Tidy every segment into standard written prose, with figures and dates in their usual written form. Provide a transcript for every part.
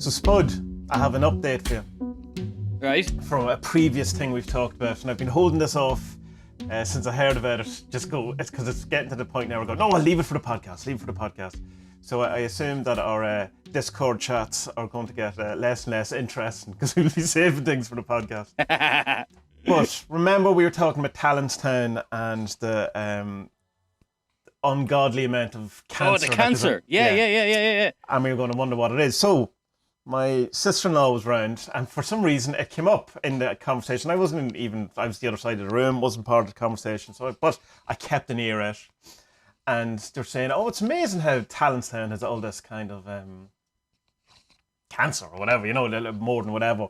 So Spud, I have an update for you Right. from a previous thing we've talked about, and I've been holding this off since I heard about it. It's because it's getting to the point now where I go, no, I'll leave it for the podcast. So I assume that our Discord chats are going to get less and less interesting because we'll be saving things for the podcast. But remember, we were talking about Talentstown and the ungodly amount of cancer. Oh, the cancer. Yeah. And we were going to wonder what it is. So my sister-in-law was round, and for some reason it came up in the conversation. I was the other side of the room, wasn't part of the conversation, but I kept an ear out. And they're saying, oh, it's amazing how Talentstown has all this kind of cancer or whatever, more than whatever.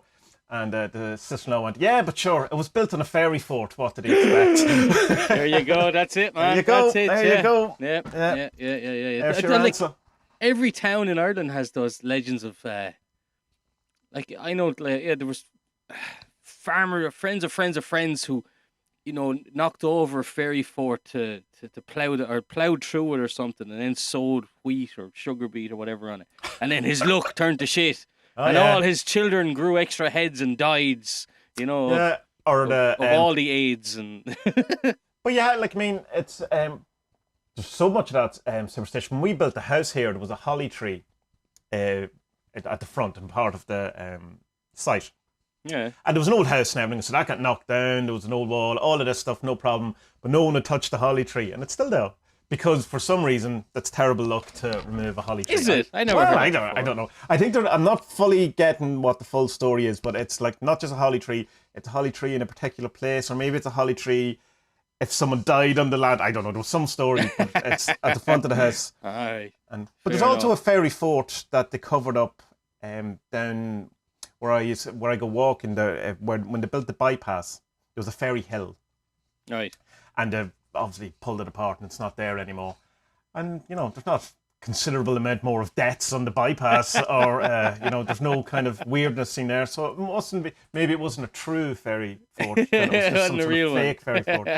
And the sister-in-law went, yeah, but sure, it was built on a fairy fort. What did he expect? There you go. That's it, man. There you go. That's it. There you go. Yeah. There's your answer. Every town in Ireland has those legends of, there was friends of friends who, knocked over a fairy fort to plough it, or ploughed through it or something, and then sowed wheat or sugar beet or whatever on it. And then his luck turned to shit. All his children grew extra heads and died, of all the AIDS. And But yeah, it's there's so much of that superstition. When we built the house here, there was a holly tree at the front and part of the site. Yeah. And there was an old house and everything, so that got knocked down. There was an old wall, all of this stuff, no problem. But no one had touched the holly tree, and it's still there. Because for some reason, that's terrible luck to remove a holly tree. Is it? I never heard it I don't know. I think I'm not fully getting what the full story is, but it's like not just a holly tree. It's a holly tree in a particular place, or maybe it's a holly tree if someone died on the land. I don't know. There was some story. But it's at the front of the house. Aye. But there's also a fairy fort that they covered up down where I go walking. When they built the bypass, there was a fairy hill. Right. And obviously pulled it apart and it's not there anymore. And, there's not considerable amount more of deaths on the bypass or, there's no kind of weirdness seen there. So it mustn't be, maybe it wasn't a true fairy fort. It was just some sort of fake fairy fort.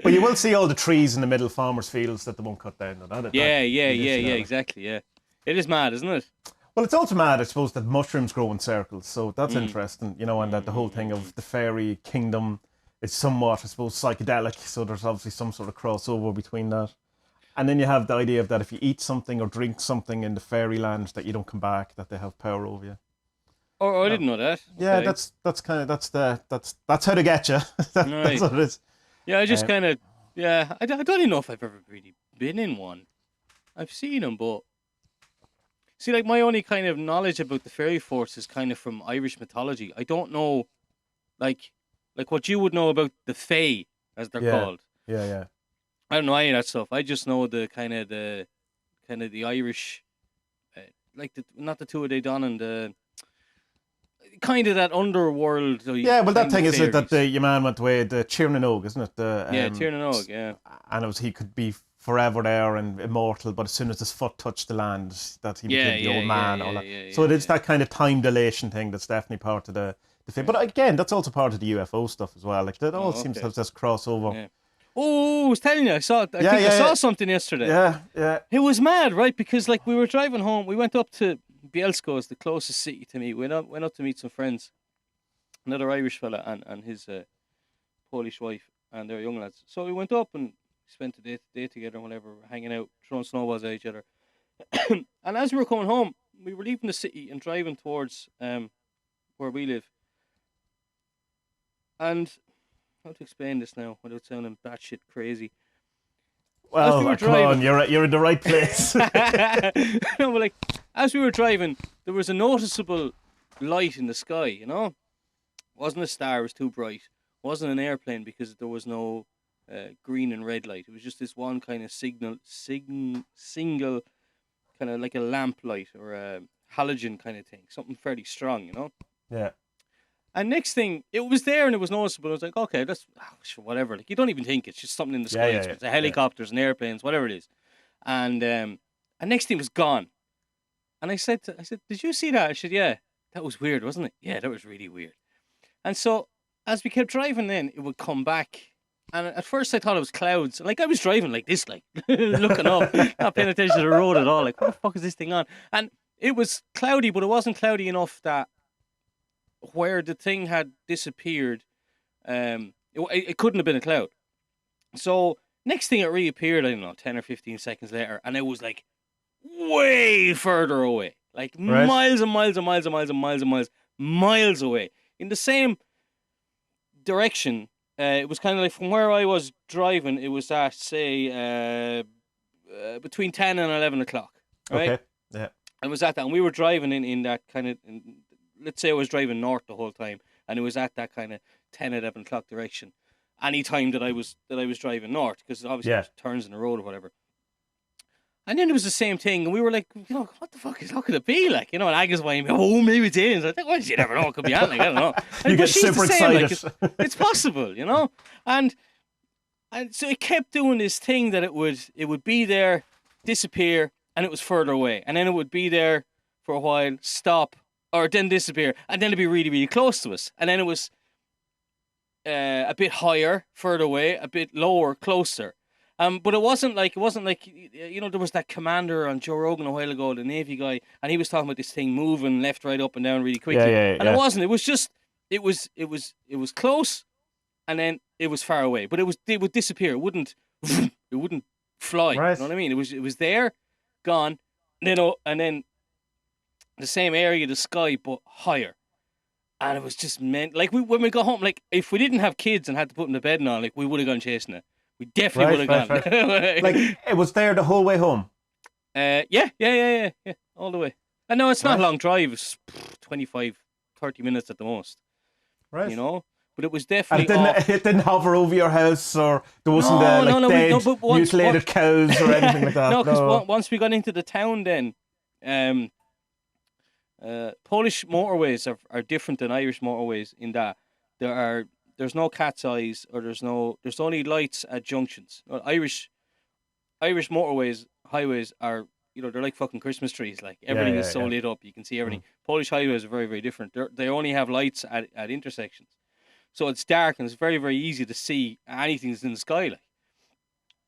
But you will see all the trees in the middle farmers' fields that they won't cut down. Exactly, yeah. It is mad, isn't it? Well, it's also mad, I suppose, that mushrooms grow in circles. So that's interesting, and that the whole thing of the fairy kingdom is somewhat, I suppose, psychedelic, so there's obviously some sort of crossover between that. And then you have the idea of that if you eat something or drink something in the fairyland, that you don't come back, that they have power over you. Oh, I didn't know that. Yeah, okay. that's how to get you. That's what it is. Yeah, I just I don't even know if I've ever really been in one. I've seen them, but see, like my only kind of knowledge about the fairy forts is kind of from Irish mythology. I don't know, like what you would know about the Fae, as they're called. Yeah. I don't know any of that stuff. I just know the Irish, not the Tuatha Dé Danann, the kind of that underworld. Yeah, well, that thing is it that your man went away, the Tír na nÓg, isn't it? Tír na nÓg, yeah. And he could be forever there and immortal, but as soon as his foot touched the land, that he became the old man. So it is that kind of time dilation thing that's definitely part of the thing. But again, that's also part of the UFO stuff as well. Like that all seems to have this crossover. Yeah. Oh, I was telling you, I saw something yesterday. Yeah. It was mad, right? Because we were driving home, we went up to Bielsko, the closest city to me. Went up to meet some friends, another Irish fella and his Polish wife and their young lads. So we went up and spent the day together and whatever, hanging out, throwing snowballs at each other. And as we were coming home, we were leaving the city and driving towards where we live. And how to explain this now without sounding batshit crazy? Well, come on, you're in the right place. No, but as we were driving, there was a noticeable light in the sky. It wasn't a star; it was too bright. It wasn't an airplane because there was no green and red light. It was just this one kind of single, kind of like a lamp light or a halogen kind of thing, something fairly strong. Yeah. And next thing, it was there and it was noticeable. I was like, okay, that's whatever. You don't even think it's just something in the sky. It's helicopters and airplanes, whatever it is. And next thing was gone. And I said, did you see that? I said, yeah, that was weird, wasn't it? Yeah, that was really weird. And so as we kept driving, then it would come back. And at first I thought it was clouds. I was driving like this, looking up, not paying attention to the road at all. What the fuck is this thing on? And it was cloudy, but it wasn't cloudy enough that where the thing had disappeared, it couldn't have been a cloud. So next thing it reappeared, I don't know, 10 or 15 seconds later, and it was like way further away, like miles and miles and miles and miles and miles and miles away in the same direction. It was kind of like from where I was driving. It was at say between 10 and 11 o'clock. Right? Okay. Yeah. It was at that, and we were driving in that kind of. Let's say I was driving north the whole time, and it was at that kind of 10, 11 o'clock direction. Any time that I was driving north, because obviously it turns in the road or whatever. And then it was the same thing, and we were like, what the fuck is how could it be like? And Agnes went, oh, maybe it's aliens. I think, well, you never know, it could be anything. I don't know. You get super excited. Like, it's possible, and so it kept doing this thing that it would be there, disappear, and it was further away, and then it would be there for a while, stop, or then disappear, and then it'd be really, really close to us, and then it was a bit higher, further away, a bit lower, closer. But it wasn't like there was that commander on Joe Rogan a while ago, the Navy guy, and he was talking about this thing moving left, right, up and down really quickly. And it wasn't. It was just it was close, and then it was far away. But it would disappear. It wouldn't fly. Right. You know what I mean? It was there, gone, and then the same area of the sky but higher. And it was just meant like when we got home, like if we didn't have kids and had to put them to bed and all, like we would have gone chasing it. We definitely would have gone. Right. Like it was there the whole way home. Yeah, all the way. And no, it's not a long drive. It's 25, 30 minutes at the most. Right. But it was definitely. And it didn't hover over your house, or there wasn't dead, mutilated cows or anything like that. No, because once we got into the town, then, Polish motorways are different than Irish motorways in that there's no cat's eyes, or there's only lights at junctions. Irish motorways, highways are, they're like fucking Christmas trees. Like everything is so lit up, you can see everything. Polish highways are very, very different. They only have lights at intersections, so it's dark and it's very, very easy to see anything that's in the sky. Like,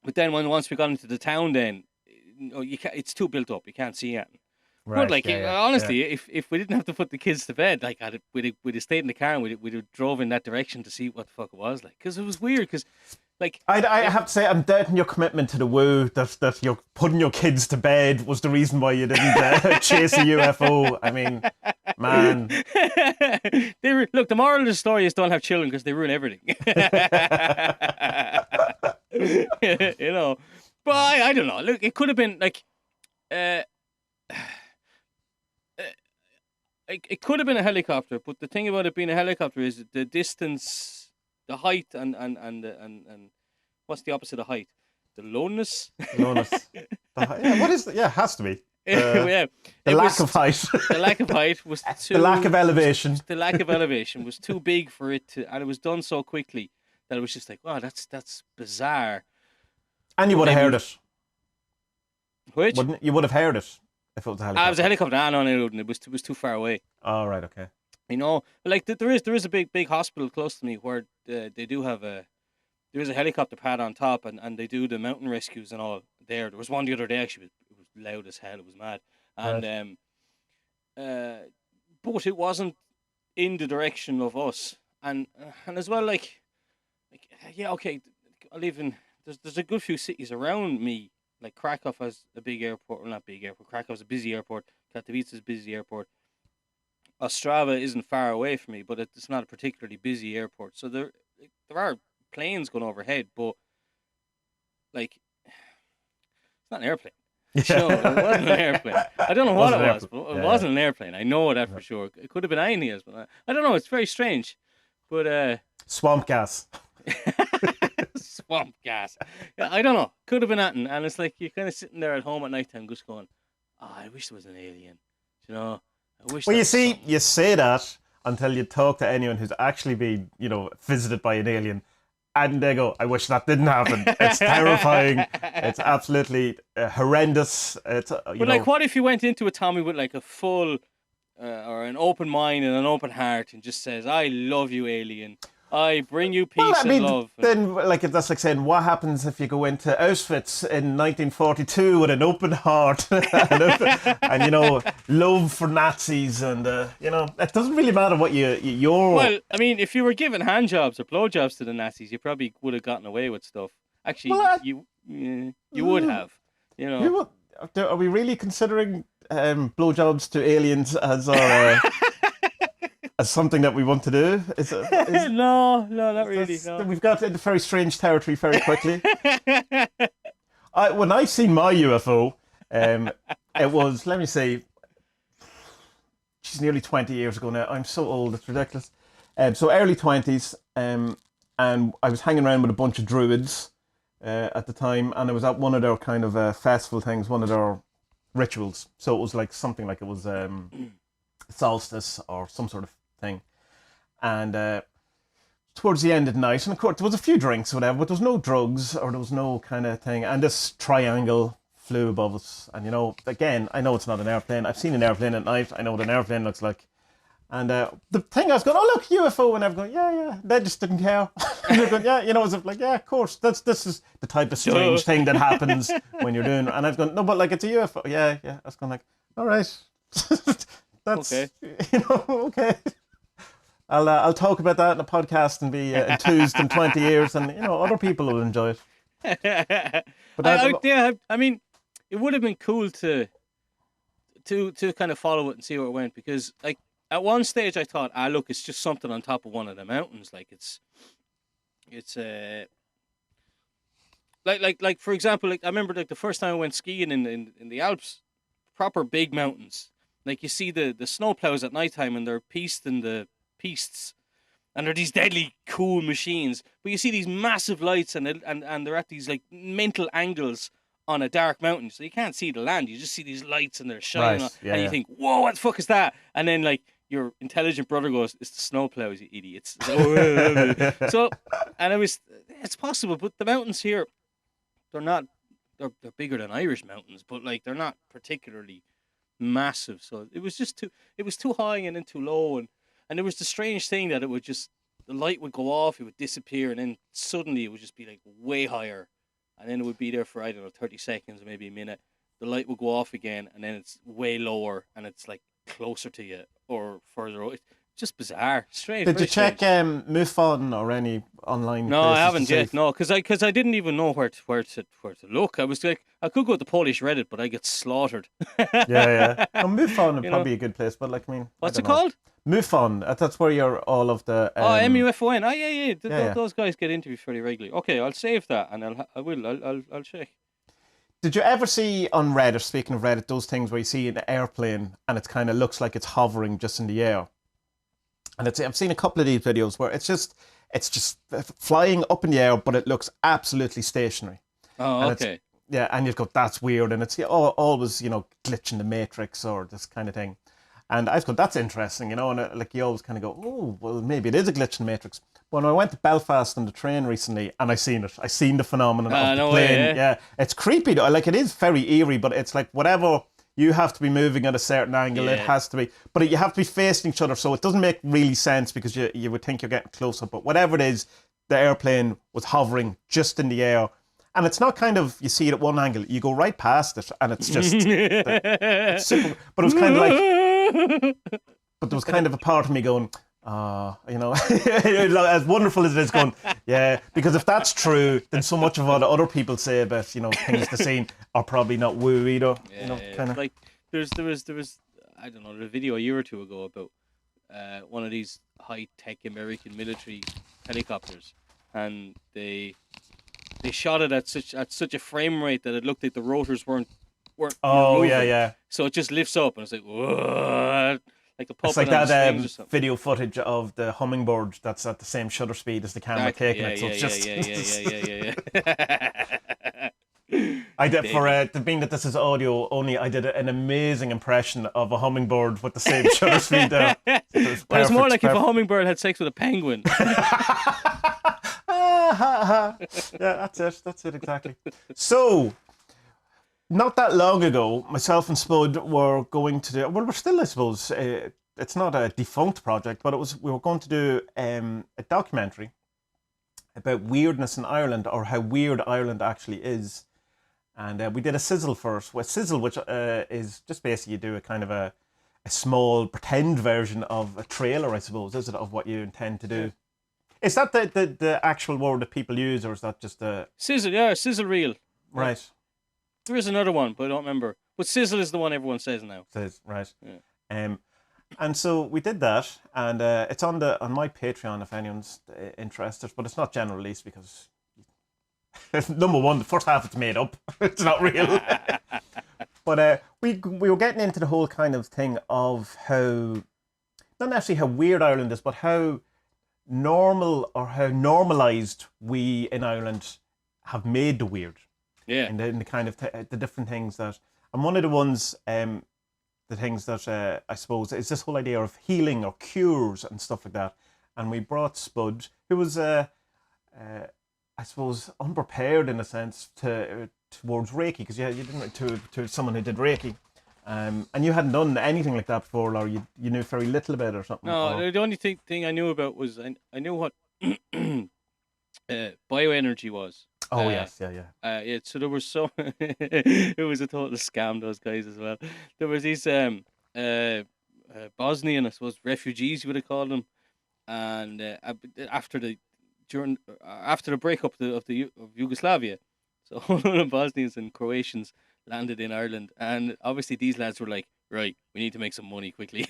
but then once we got into the town, then it's too built up. You can't see anything. Right, but honestly, if we didn't have to put the kids to bed, like we'd have stayed in the car and we'd have drove in that direction to see what the fuck it was like. Because it was weird. Because I have to say, I'm doubting your commitment to the woo. That you're putting your kids to bed was the reason why you didn't chase a UFO. I mean, man. Look, the moral of the story is don't have children because they ruin everything. But I don't know. Look, it could have been like. It could have been a helicopter, but the thing about it being a helicopter is the distance, the height, and what's the opposite of height? The lowness. Lowness. What is? It has to be. The lack of height. The lack of height was too. The lack of elevation. The lack of elevation was too big for it to, and it was done so quickly that it was just like, wow, that's bizarre. And you would have heard it. Which? You would have heard it. If it was a helicopter. It was a helicopter. No, it was too far away. Oh, right, okay. Like there is a big hospital close to me where they do have there is a helicopter pad on top, and they do the mountain rescues and all there. There was one the other day actually. It was loud as hell. It was mad, and but it wasn't in the direction of us, and as well like okay. I live in there's a good few cities around me. Like Krakow has a big airport, well not big airport. Krakow has a busy airport. Katowice is a busy airport. Ostrava isn't far away from me, but it's not a particularly busy airport. So there are planes going overhead, but like it's not an airplane. No, it wasn't an airplane. I don't know what it was, but it wasn't an airplane. I know that for sure. It could have been anything else, but I don't know. It's very strange. But swamp gas. Swamp gas. Yeah, I don't know. Could have been anything. And it's like you're kind of sitting there at home at night time just going, I wish there was an alien. I wish. Well, you say that until you talk to anyone who's actually been, visited by an alien. And they go, I wish that didn't happen. It's terrifying. It's absolutely horrendous. But like, what if you went into a Tommy with like a full or an open mind and an open heart and just says, I love you, alien. I bring you peace and love. Then, like, that's like saying, what happens if you go into Auschwitz in 1942 with an open heart and, you know, love for Nazis and, you know, it doesn't really matter what you're... Well, I mean, if you were giving hand jobs or blow jobs to the Nazis, you probably would have gotten away with stuff. Actually, you would have, you know. Are we really considering blowjobs to aliens as our... as something that we want to do? No, not really. No. We've got into very strange territory very quickly. When I seen my UFO, it was, let me see, she's nearly 20 years ago now. I'm so old, it's ridiculous. So early 20s, and I was hanging around with a bunch of druids at the time, and I was at one of their kind of festival things, one of their rituals. So it was like something like it was solstice or some sort of thing, and towards the end of the night, and of course there was a few drinks or whatever, but there was no drugs or there was no kind of thing, and this triangle flew above us, and you know, again, I know it's not an airplane, I've seen an airplane at night, I know what an airplane looks like, and the thing I was going, oh look, UFO, and everyone going, yeah, they just didn't care. And they're going, yeah, you know, as if like, yeah, of course, this is the type of strange thing that happens when you're doing, and I've gone, no, but like it's a UFO, yeah, I was going like, all right, that's okay. You know, okay. I'll talk about that in a podcast and be enthused in 20 years, and you know, other people will enjoy it. But I mean, it would have been cool to kind of follow it and see where it went, because like at one stage I thought, look, it's just something on top of one of the mountains, like it's like for example, like I remember like the first time I went skiing in the Alps, proper big mountains, like you see the snowplows at nighttime and they're pistes, and they're these deadly cool machines, but you see these massive lights and they're at these like mental angles on a dark mountain, so you can't see the land, you just see these lights and they're shining you think, whoa, what the fuck is that? And then like your intelligent brother goes, it's the snowplows, you idiots. So and it's possible, but the mountains here, they're bigger than Irish mountains, but like they're not particularly massive, so it was too high and then too low, and there was the strange thing that the light would go off, it would disappear, and then suddenly it would just be like way higher, and then it would be there for, I don't know, 30 seconds or maybe a minute. The light would go off again, and then it's way lower, and it's like closer to you or further away. It's just bizarre, strange. Did you check MUFON or any online? No, I haven't yet. No, because I didn't even know where to look. I was like, I could go to Polish Reddit, but I get slaughtered. Yeah. Well, MUFON would probably be a good place, but like, I mean, what's it called? MUFON. That's where you're all of the. MUFON. Yeah. Those guys get interviewed fairly regularly. Okay, I'll save that and I'll check. Did you ever see on Reddit, speaking of Reddit, those things where you see an airplane and it kind of looks like it's hovering just in the air? And I've seen a couple of these videos where it's just flying up in the air, but it looks absolutely stationary. Oh, okay. Yeah, and you go, that's weird, and it's always, you know, glitch in the matrix or this kind of thing. And I go, that's interesting, you know, and like you always kind of go, oh, well, maybe it is a glitch in the matrix. When I went to Belfast on the train recently, and I seen the phenomenon of the plane. Yeah, it's creepy though. Like, it is very eerie, but it's like whatever. You have to be moving at a certain angle. Yeah. It has to be, but you have to be facing each other, so it doesn't make really sense because you would think you're getting closer. But whatever it is, the airplane was hovering just in the air, and it's not kind of, you see it at one angle, you go right past it, and it's just it's super. But it was kind of like, but there was kind of a part of me going, you know, as wonderful as it is, going, yeah, because if that's true, then so much of what other people say about, you know, things to see are probably not woo either. Yeah, you know, kind of like there was I don't know, a video a year or two ago about one of these high tech American military helicopters, and they shot it at such a frame rate that it looked like the rotors weren't. Oh moving. yeah. So it just lifts up, and it's like, whoa. Like it's like that video footage of the hummingbird that's at the same shutter speed as the camera taking it. So it's just. I did being that this is audio only. I did an amazing impression of a hummingbird with the same shutter speed there. It's more like if a hummingbird had sex with a penguin. Yeah, that's it exactly. So. Not that long ago, myself and Spud were going to we're still, I suppose, it's not a defunct project, but we were going to do a documentary about weirdness in Ireland, or how weird Ireland actually is. And we did a sizzle first. With sizzle, which is just basically you do a kind of a small pretend version of a trailer, I suppose, is it, of what you intend to do? Yeah. Is that the actual word that people use, or is that just a... Sizzle, yeah, sizzle reel. Right. There is another one, but I don't remember. But sizzle is the one everyone says now. Right. Yeah. And so we did that, and it's on my Patreon if anyone's interested, but it's not general release because, number one, the first half it's made up. It's not real. But we were getting into the whole kind of thing of how, not necessarily how weird Ireland is, but how normal or how normalised we in Ireland have made the weird. Yeah. And the kind of the different things that, and one of the ones, the things that I suppose is this whole idea of healing or cures and stuff like that. And we brought Spud, who was, I suppose, unprepared in a sense towards Reiki, because you didn't to someone who did Reiki, and you hadn't done anything like that before, or you knew very little about it or something. No, the only thing I knew about was I knew what bioenergy was. Oh yes, yeah. So there was it was a total scam, those guys as well. There was these Bosnian, I suppose, refugees you would have called them, and after the breakup of Yugoslavia, so the Bosnians and Croatians landed in Ireland, and obviously these lads were like, right, we need to make some money quickly.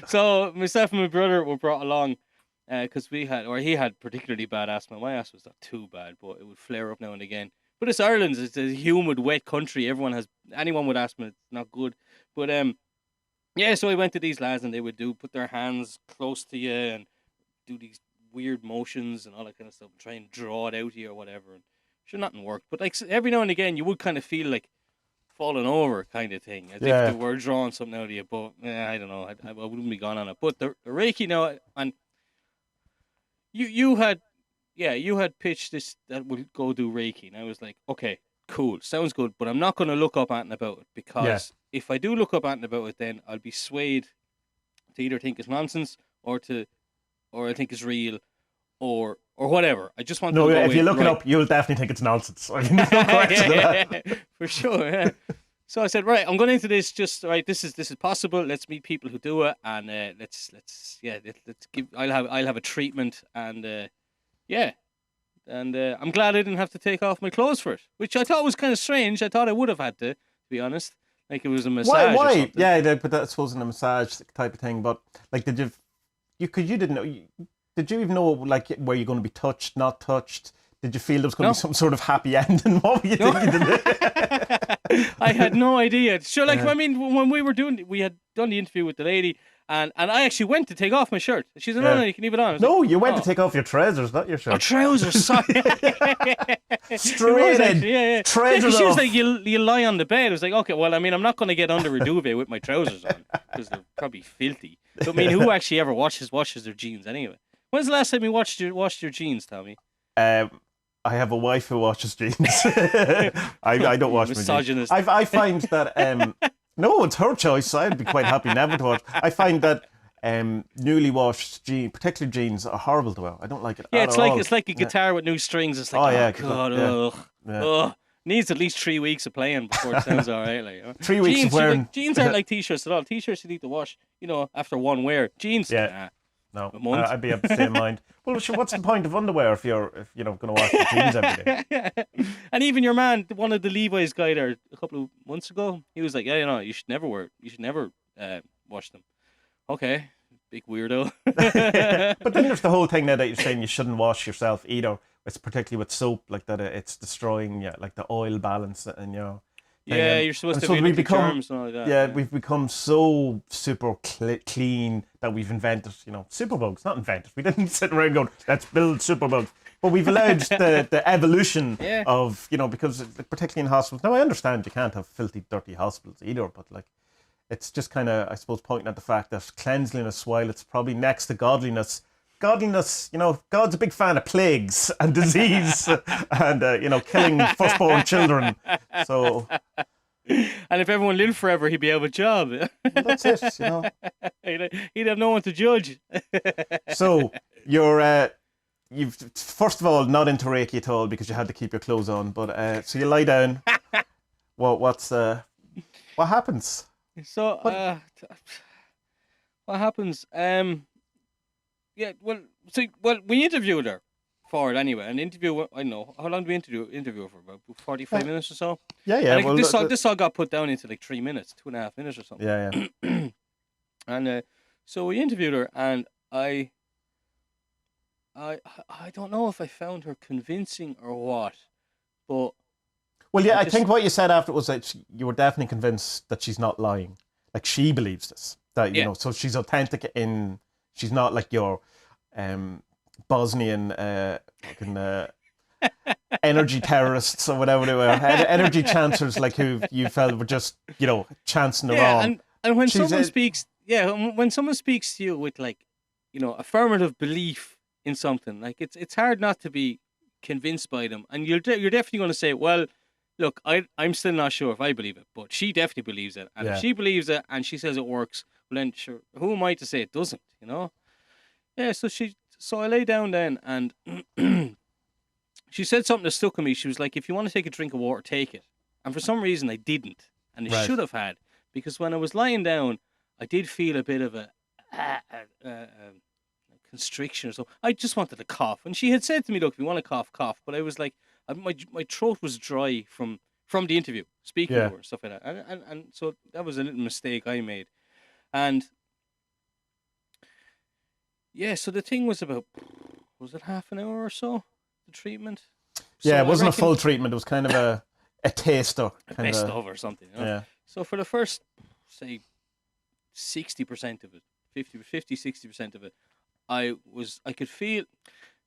So myself and my brother were brought along. Because he had particularly bad asthma. My asthma was not too bad, but it would flare up now and again. But it's Ireland. It's a humid, wet country. Anyone with asthma, it's not good. But so I went to these lads, and they would put their hands close to you and do these weird motions and all that kind of stuff, and try and draw it out of you or whatever. And sure, nothing worked. But like every now and again, you would kind of feel like falling over, kind of thing, as if they were drawing something out of you. But I don't know. I wouldn't be gone on it. But the Reiki now, and You had pitched this that we'll go do Reiki, and I was like, okay, cool, sounds good, but I'm not going to look up anything about it, because if I do look up anything about it, then I'll be swayed to either think it's nonsense or I think it's real, or whatever. I just want to. No, if you look it up, you'll definitely think it's nonsense. I mean, no question that. For sure. Yeah. So I said, right, I'm going into this just right. This is possible. Let's meet people who do it, and let's give. I'll have a treatment, and I'm glad I didn't have to take off my clothes for it, which I thought was kind of strange. I thought I would have had to be honest. Like it was a massage. Why? Or something. Yeah, but that wasn't a massage type of thing. But like, did you didn't know? Did you even know like were you going to be touched, not touched? Did you feel there was going to be some sort of happy ending? What were you thinking? I had no idea. Sure, like I mean, when we had done the interview with the lady, and I actually went to take off my shirt. She said, "No, you can leave it on." No, like, you went to take off your trousers, not your shirt. Oh, trousers, sorry. Straight in, trousers off. She was like, "You lie on the bed." I was like, "Okay, well, I mean, I'm not going to get under a duvet with my trousers on because they're probably filthy." But I mean, who actually ever washes their jeans anyway? When's the last time you washed your jeans, Tommy? I have a wife who washes jeans. I don't wash my jeans. I find that no, it's her choice. I'd be quite happy never to wash. I find that newly washed jeans, particularly jeans, are horrible to wear. I don't like it. Yeah, it's like a guitar with new strings. It's like God, needs at least 3 weeks of playing before it sounds all right. Like 3 weeks of wearing jeans aren't like t-shirts at all. T-shirts you need to wash, after one wear. Jeans, no, I'd be of the same mind. Well, sure, what's the point of underwear if you're going to wash your jeans every day? And even your man, one of the Levi's guy there a couple of months ago, he was like, you should never wash them. Okay, big weirdo. But then there's the whole thing now that you're saying you shouldn't wash yourself either. It's particularly with soap, like that it's destroying like the oil balance and you're supposed to be germs and all like that. Yeah, we've become so super clean that we've invented, superbugs. Not invented. We didn't sit around going, let's build superbugs. But we've allowed the evolution of, because particularly in hospitals. Now, I understand you can't have filthy, dirty hospitals either, but like, it's just kind of, I suppose, pointing at the fact that cleanliness, while it's probably next to godliness, God's a big fan of plagues and disease and, killing firstborn children. So, And if everyone lived forever, he'd be out of a job. Well, that's it, you know. He'd have no one to judge. So you've first of all not into Reiki at all because you had to keep your clothes on. But so you lie down. What happens? So what happens? Yeah. Well, we interviewed her for it anyway. An interview. I don't know how long did we interview her for? About 45 minutes or so. Yeah, yeah. And this all got put down into like 3 minutes, 2.5 minutes or something. Yeah, yeah. And so we interviewed her, and I don't know if I found her convincing or what, but well, yeah, I think what you said after was that you were definitely convinced that she's not lying. Like she believes this, that you know, so she's authentic in. She's not like your Bosnian fucking energy terrorists or whatever they were, energy chancers, like who you felt were just chancing around. And when someone speaks. Yeah, when someone speaks to you with like, affirmative belief in something, like it's hard not to be convinced by them, and you're definitely going to say, well, look, I'm still not sure if I believe it, but she definitely believes it, and if she believes it and she says it works, well then sure, who am I to say it doesn't? Yeah. So I lay down then, and she said something that stuck with me. She was like, if you want to take a drink of water, take it, and for some reason I didn't, and I should have had, because when I was lying down, I did feel a bit of a constriction or so. I just wanted to cough. And she had said to me, look, if you want to cough, cough. But I was like, my throat was dry from the interview, speaking to her, stuff like that. And so that was a little mistake I made. And yeah, so the thing was about, was it half an hour or so, the treatment? Yeah, it wasn't a full treatment. It was kind of a taster. A best of or something. Yeah. So for the first, say, 60% of it, 50-60% of it, I could feel.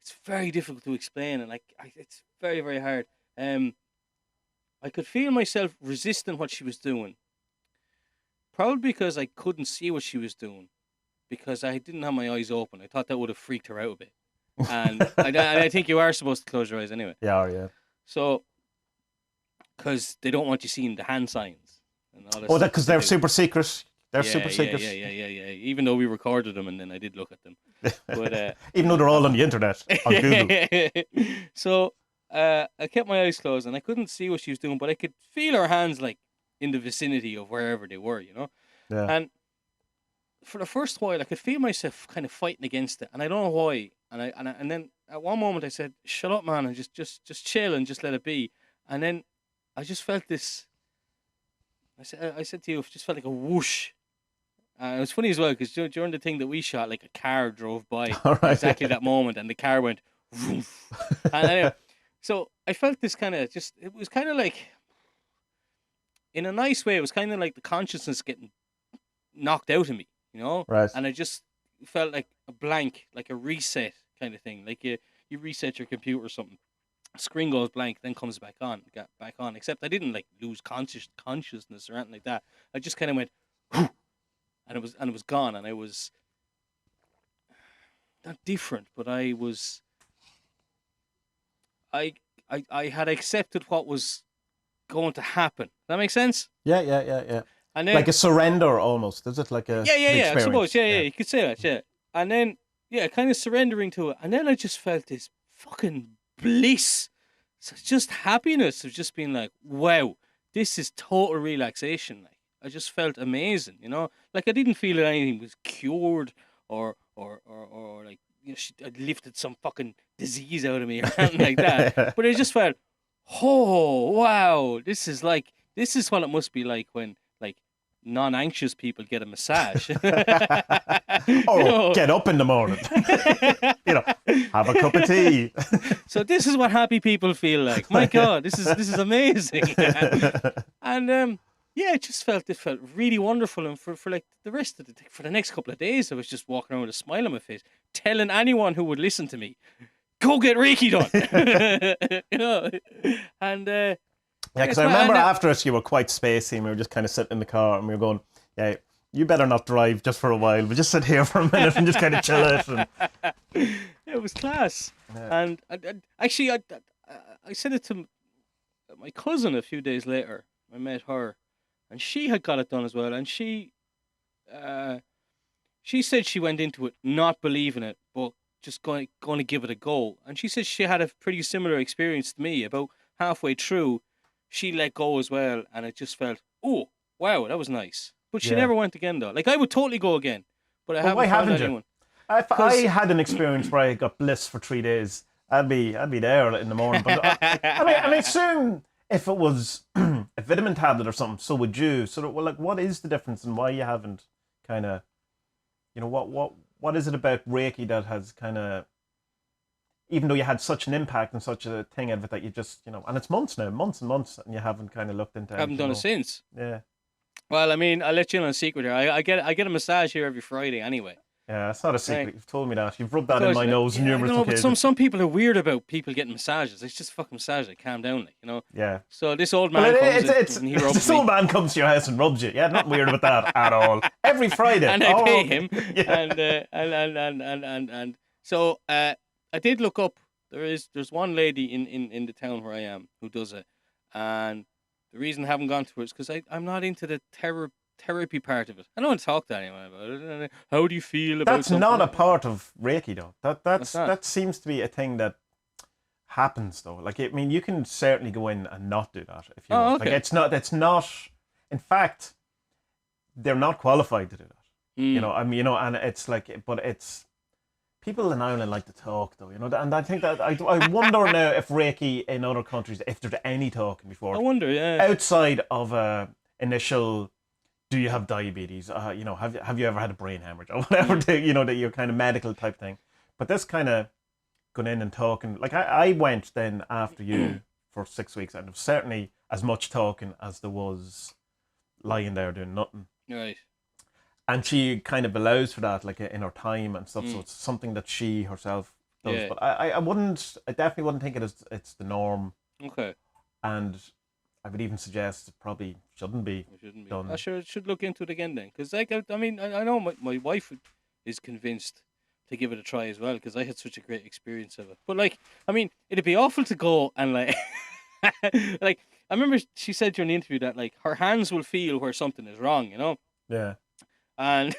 It's very difficult to explain, and it's very, very hard. I could feel myself resisting what she was doing, probably because I couldn't see what she was doing, because I didn't have my eyes open. I thought that would have freaked her out a bit, and I think you are supposed to close your eyes anyway. Yeah. So, because they don't want you seeing the hand signs and all that. Oh, because they're super secret. They're super secret. Yeah. Even though we recorded them and then I did look at them. But even though they're all on the internet, on Google. So I kept my eyes closed and I couldn't see what she was doing, but I could feel her hands like in the vicinity of wherever they were, Yeah. And for the first while, I could feel myself kind of fighting against it, and I don't know why. And then at one moment I said, "Shut up, man, and just chill and just let it be." And then I just felt this. I said to you, it just felt like a whoosh. It was funny as well because during the thing that we shot, like a car drove by exactly that moment, and the car went woof. And anyway, so I felt this kind of it was kind of like, in a nice way, it was kind of like the consciousness getting knocked out of me, Right. And I just felt like a blank, like a reset kind of thing, like you reset your computer or something. Screen goes blank, then comes back on, except I didn't like lose consciousness or anything like that. I just kind of went, whew, and it was gone, and I was not different, but I had accepted what was going to happen. Does that make sense? Yeah. And then, like a surrender almost. Is it like a yeah? I suppose, yeah. You could say that, yeah. And then, kind of surrendering to it, and then I just felt this fucking bliss. So just happiness of just being like, wow, this is total relaxation. Like I just felt amazing, Like I didn't feel that anything was cured or like she lifted some fucking disease out of me or anything like that. But I just felt, oh wow, this is what it must be like when like non-anxious people get a massage. Get up in the morning. Have a cup of tea. So this is what happy people feel like. My God, this is amazing. And it felt really wonderful. And for like the rest of for the next couple of days, I was just walking around with a smile on my face, telling anyone who would listen to me, go get Reiki done. And yeah, because I remember after it, you were quite spacey, and we were just kind of sitting in the car, and we were going, yeah, you better not drive just for a while. We'll just sit here for a minute and just kind of chill it. And... It was class. Yeah. And I said it to my cousin a few days later. I met her, and she had got it done as well, and she said she went into it not believing it, but just going to give it a go. And she said she had a pretty similar experience to me. About halfway through, she let go as well, and it just felt, oh, wow, that was nice. But she never went again, though. Like, I would totally go again, but I haven't found anyone. If I had an experience where I got bliss for 3 days, I'd be there in the morning. But I assume if it was a vitamin tablet or something, so would you. So, well, like, what is the difference and why you haven't kind of, you know, what is it about Reiki that has kind of, even though you had such an impact and such a thing out of it that you just, you know, and it's months and months, and you haven't kind of looked into it. Haven't done it since. Yeah. Well, I mean, I'll let you in on a secret here. I get a massage here every Friday anyway. Yeah, it's not a secret. Right. You've told me that. You've rubbed that in my nose numerous occasions. But some people are weird about people getting massages. It's just fucking massage. Like, calm down, like, you know. Yeah. So this old man comes and he rubs this old man comes to your house and rubs you. Yeah, not weird about that at all. Every Friday. And I pay him. Yeah. And so I did look up. There's one lady in the town where I am who does it, and the reason I haven't gone to her is because I'm not into the therapy part of it. I don't want to talk to anyone about it. How do you feel about That's not a part of Reiki, though. That seems to be a thing that happens, though. Like, I mean, you can certainly go in and not do that if you want. Okay. Like, it's not. In fact, they're not qualified to do that. You know, I mean, you know, and it's like, but it's people in Ireland like to talk, though. You know, and I think that I wonder now if Reiki in other countries, if there's any talking before. I wonder, yeah. Outside of initial. Do you have diabetes? You know, have you ever had a brain hemorrhage or whatever? You know, that your kind of medical type thing. But this kind of going in and talking. Like I went then after you for 6 weeks, and there was certainly as much talking as there was lying there doing nothing. Right. And she kind of allows for that, like in her time and stuff. So it's something that she herself does. Yeah. But I definitely wouldn't think it's the norm. Okay. And I would even suggest it probably shouldn't be done. I should look into it again then, because like I mean I know my wife is convinced to give it a try as well, because I had such a great experience of it. But like, I mean, it'd be awful to go and like like I remember she said during the interview that like her hands will feel where something is wrong, you know. Yeah. And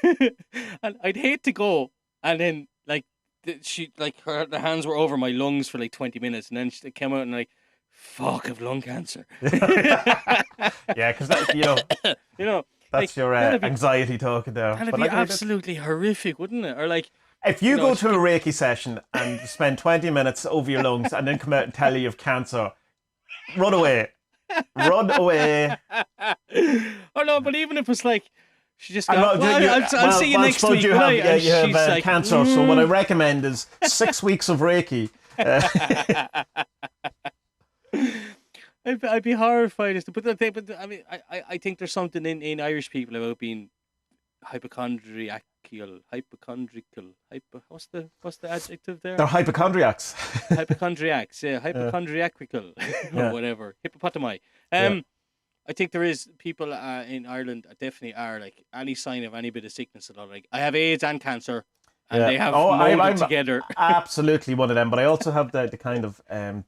and I'd hate to go and then like the hands were over my lungs for like 20 minutes, and then she came out and like, fuck, I've lung cancer. Yeah, because you know, that's like, your anxiety talking there. That'd be absolutely horrific, wouldn't it? Or like, if you go to a Reiki session and spend 20 minutes over your lungs and then come out and tell you have cancer, run away. Run away. Oh no, but even if it's like, she just got, I'll see you next week. You have like, cancer, so what I recommend is 6 weeks of Reiki. I'd be horrified. But I mean, I think there's something in Irish people about being hypochondriacal. What's the adjective there? They're hypochondriacs. Hypochondriacs, yeah, hypochondriacal or whatever. Hippopotami. I think there is people in Ireland that definitely are like any sign of any bit of sickness at all. Like, I have AIDS and cancer. And they have molded together. Absolutely one of them. But I also have the kind of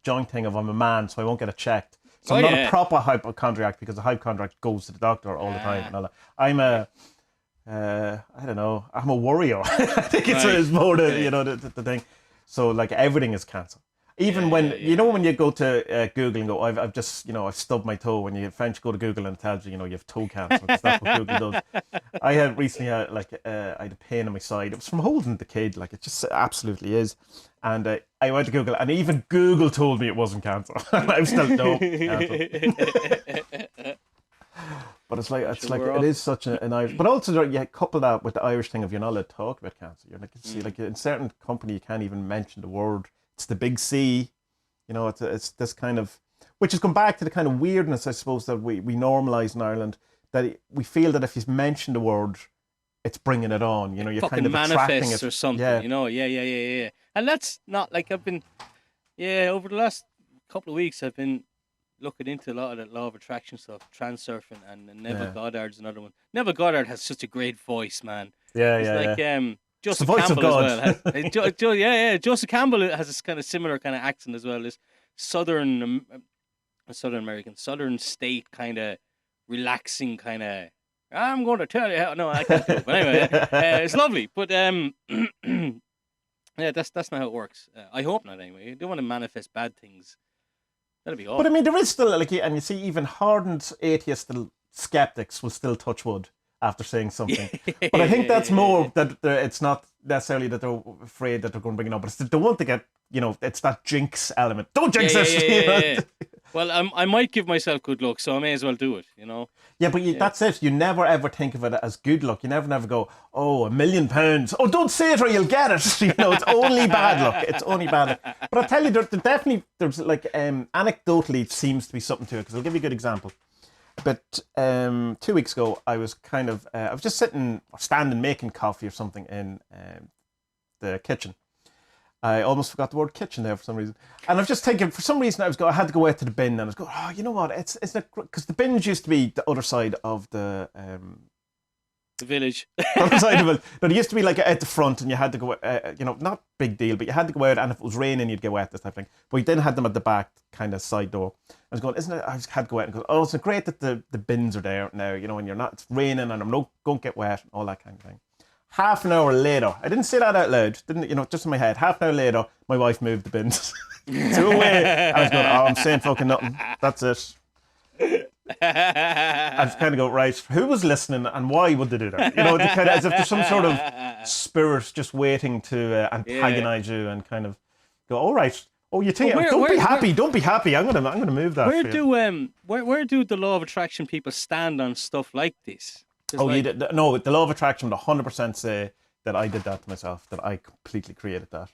joint thing of I'm a man, so I won't get it checked. So I'm not a proper hypochondriac, because a hypochondriac goes to the doctor all the time. And all that. I'm I don't know, I'm a worrier. I think it's more the thing. So like everything is cancer. Even when when you go to Google and go, I've just I've stubbed my toe. When you French go to Google and it tells you you have toe cancer, because that's what Google does. I had recently had I had a pain in my side. It was from holding the kid. Like, it just absolutely is. And I went to Google, and even Google told me it wasn't cancer. I'm still no cancer. But it's like it is such an Irish. But also you couple that with the Irish thing of you're not allowed to talk about cancer. You're like, see, like in certain company you can't even mention the word. It's the big C, it's this kind of, which has come back to the kind of weirdness, I suppose, that we normalise in Ireland, that we feel that if you mention the word, it's bringing it on, you're kind of attracting it. Or something, yeah. And that's not, like, I've been, over the last couple of weeks, I've been looking into a lot of the law of attraction stuff, Transurfing, and Neville Goddard's another one. Neville Goddard has such a great voice, man. Joseph Campbell as well. Joseph Campbell has this kind of similar kind of accent as well. This Southern American, Southern state kind of relaxing kind of. I'm going to tell you how. No, I can't do it. But anyway, it's lovely. But yeah, that's not how it works. I hope not. Anyway, you don't want to manifest bad things. That'd be awful. But I mean, there is still like, and you see, even hardened atheists, skeptics will still touch wood after saying something. But I think that's more that it's not necessarily that they're afraid that they're going to bring it up, but it's that they want to get, it's that jinx element. Don't jinx it. Well, I might give myself good luck, so I may as well do it, Yeah, but that's it. You never ever think of it as good luck. You never go, oh, £1 million. Oh, don't say it or you'll get it. It's only bad luck. It's only bad luck. But I'll tell you, there's like, anecdotally, it seems to be something to it, because I'll give you a good example. But 2 weeks ago, I was I was just sitting or standing making coffee or something in the kitchen. I almost forgot the word kitchen there for some reason. And I was just thinking, for some reason, I had to go out to the bin, and I was going, oh, you know what? It's because the bins used to be the other side of the village. Other side of it. No, there used to be like at the front, and you had to go, not big deal, but you had to go out, and if it was raining, you'd get wet, this type of thing. But you then had them at the back, kind of side door. I was going, isn't it? I just had to go out and go, oh, it's great that the bins are there now, and you're not, it's raining, and I'm not going to get wet, and all that kind of thing. Half an hour later, I didn't say that out loud, just in my head. Half an hour later, my wife moved the bins to away. I was going, oh, I'm saying fucking nothing. That's it. I just kind of go, right, who was listening and why would they do that? As if there's some sort of spirit just waiting to antagonize you and kind of go, all right. Oh, you think? Don't be happy. Don't be happy. I'm gonna move that. Where do the law of attraction people stand on stuff like this? Oh, no, the law of attraction would 100% say that I did that to myself, that I completely created that.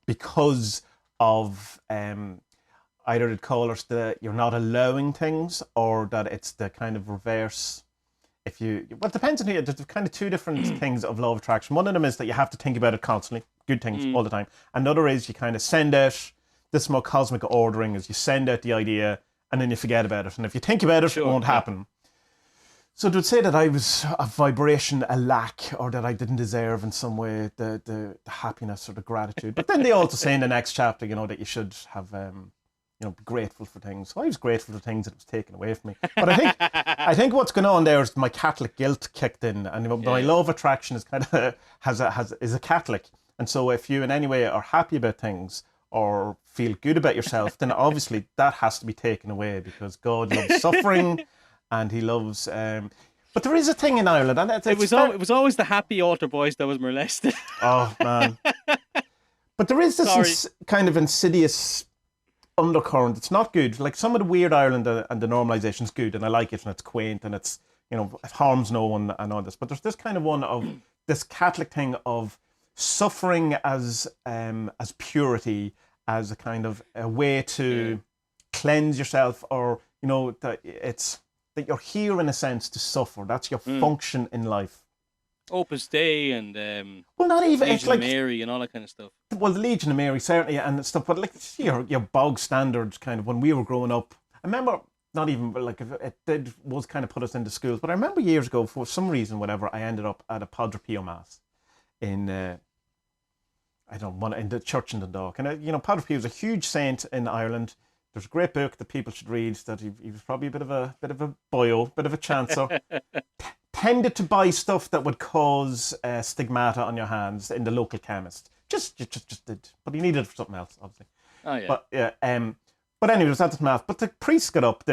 Because of either it calls that you're not allowing things, or that it's the kind of reverse. It depends on who. There's kind of two different things of law of attraction. One of them is that you have to think about it constantly, good things all the time. Another is you kind of send out, this more cosmic ordering, is you send out the idea and then you forget about it. And if you think about it, it won't happen. So it would say that I was a vibration, a lack, or that I didn't deserve in some way the happiness or the gratitude. But then they also say in the next chapter, that you should have, be grateful for things. So I was grateful for things that was taken away from me. But I think what's going on there is my Catholic guilt kicked in, and my law of attraction is kind of is a Catholic. And so if you in any way are happy about things or feel good about yourself, then obviously that has to be taken away, because God loves suffering. And he loves, but there is a thing in Ireland, and it was always the happy altar boys that was molested. Oh man! But there is this kind of insidious undercurrent. It's not good. Like some of the weird Ireland and the normalisation is good, and I like it, and it's quaint, and it's it harms no one and all this. But there's this kind of one of this Catholic thing of suffering as purity, as a kind of a way to cleanse yourself, or that it's. That you're here in a sense to suffer. That's your function in life. Opus Dei and not even Legion of Mary and all that kind of stuff. Well, the Legion of Mary certainly and stuff, but like your bog standard kind of when we were growing up. I remember not even like it was kind of put us into schools, but I remember years ago for some reason, whatever, I ended up at a Padre Pio mass in in the church in Dundalk, and Padre Pio was a huge saint in Ireland. There's a great book that people should read. That he was probably a bit of a boyo, bit of a chancer. Tended to buy stuff that would cause stigmata on your hands in the local chemist. Just did, but he needed it for something else, obviously. Oh yeah. But yeah. But anyway, it was at this mass. But the priest got up.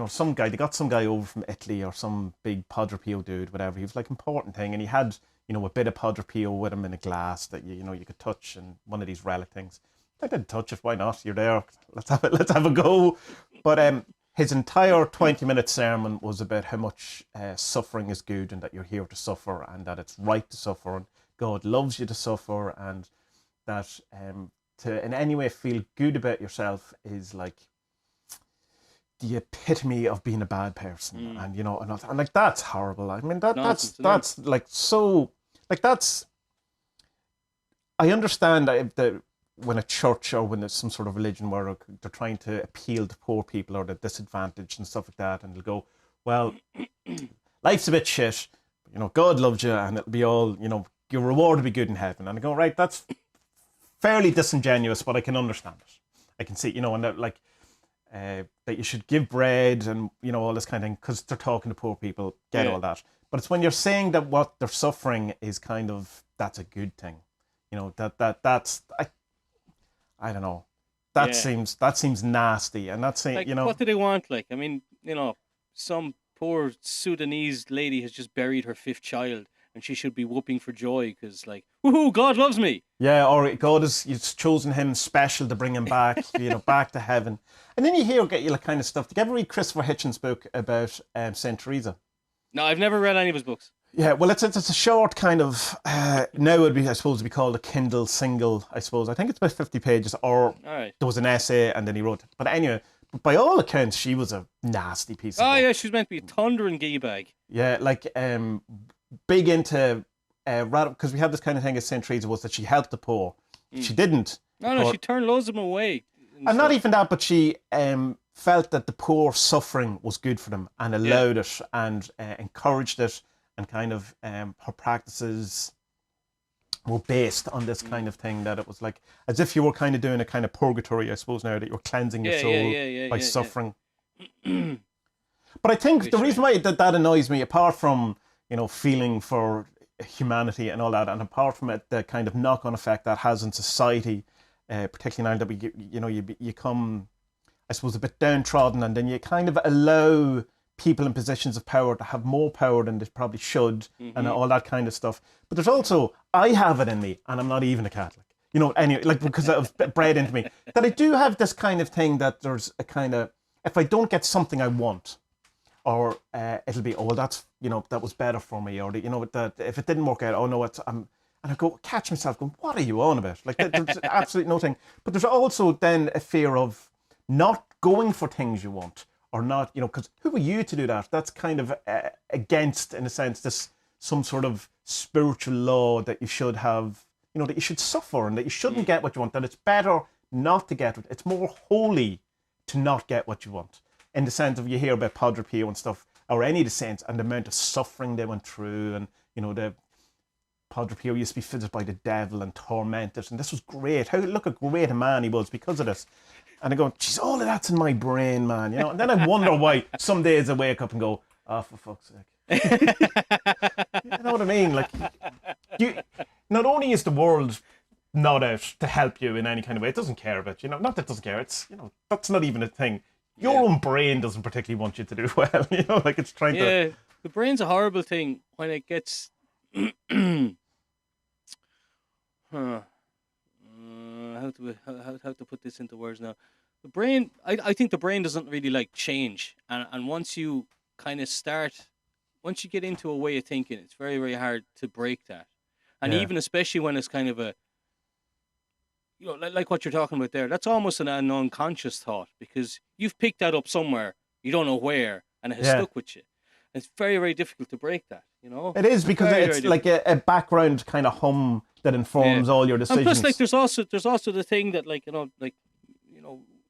Some guy. They got some guy over from Italy or some big Padre Pio dude, whatever. He was like important thing, and he had a bit of Padre Pio with him in a glass that you could touch, and one of these relic things. I didn't touch it. Why not? You're there. Let's have a go. But his entire 20-minute sermon was about how much suffering is good, and that you're here to suffer, and that it's right to suffer, and God loves you to suffer, and that to in any way feel good about yourself is like the epitome of being a bad person, and and like that's horrible. I mean that's like so like that's. I understand that. When a church or when there's some sort of religion where they're trying to appeal to poor people or the disadvantaged and stuff like that, and they'll go, well, life's a bit shit, but, God loves you, and it'll be all, your reward will be good in heaven. And I go, right, that's fairly disingenuous, but I can understand it. I can see, and that you should give bread and, you know, all this kind of thing, because they're talking to poor people, get all that. But it's when you're saying that what they're suffering is kind of, that's a good thing. You know, that's I don't know. That seems nasty, and that's, like, you know. What do they want? Like, I mean, you know, some poor Sudanese lady has just buried her 5th child, and she should be whooping for joy because, like, woohoo, God loves me. Yeah, or God has chosen him special to bring him back, you know, back to heaven. And then you hear, get you like kind of stuff. Did you ever read Christopher Hitchens' book about Saint Teresa? No, I've never read any of his books. Yeah, well, it's a short kind of, now it would be, I suppose, be called a Kindle single, I suppose. I think it's about 50 pages, or there was an essay and then he wrote it. But anyway, by all accounts, she was a nasty piece of work. Yeah, she's meant to be a thundering gay bag. Yeah, like, big into, because we have this kind of thing as Saint Teresa, was that she helped the poor. She didn't. No, she turned loads of them away. And not even that, but she felt that the poor suffering was good for them and allowed it and encouraged it, and kind of her practices were based on this kind of thing, that it was like as if you were kind of doing a kind of purgatory, I suppose, now that you're cleansing your soul by suffering. But I think the reason why that annoys me, apart from, you know, feeling for humanity and all that, and apart from it, the kind of knock-on effect that has in society, particularly now that we, you know, you come, I suppose, a bit downtrodden, and then you kind of allow people in positions of power to have more power than they probably should, and all that kind of stuff. But there's also, I have it in me, and I'm not even a Catholic, you know, anyway, like, because it was bred into me, that I do have this kind of thing that there's a kind of, if I don't get something I want, or it'll be, oh, that's, you know, that was better for me, or, you know, that if it didn't work out, oh no, and I go, catch myself going, what are you on about? Like, there's absolutely nothing. But there's also then a fear of not going for things you want, or not, you know, because who are you to do that? That's kind of against, in a sense, this some sort of spiritual law that you should have, you know, that you should suffer and that you shouldn't get what you want, that it's better not to get it. It's more holy to not get what you want. In the sense of, you hear about Padre Pio and stuff, or any of the saints, and the amount of suffering they went through, and, you know, the Padre Pio used to be visited by the devil and tormented, and this was great. Look how great a man he was because of this. And I go, geez, all of that's in my brain, man, you know. And then I wonder why some days I wake up and go, oh, for fuck's sake. You know what I mean? Like, not only is the world not out to help you in any kind of way, it doesn't care about you. Know, not that it doesn't care. It's, you know, that's not even a thing. Your own brain doesn't particularly want you to do well. You know, like, it's trying to. Yeah, the brain's a horrible thing when it gets. How to put this into words now? The brain, I think the brain doesn't really like change, and once you kind of once you get into a way of thinking, it's very, very hard to break that. And even especially when it's kind of a, you know, like what you're talking about there, that's almost an unconscious thought, because you've picked that up somewhere, you don't know where, and it has stuck with you. It's very, very difficult to break that, you know? It is, because it's like a background kind of hum that informs all your decisions. And plus, like, there's also the thing that, like, you know,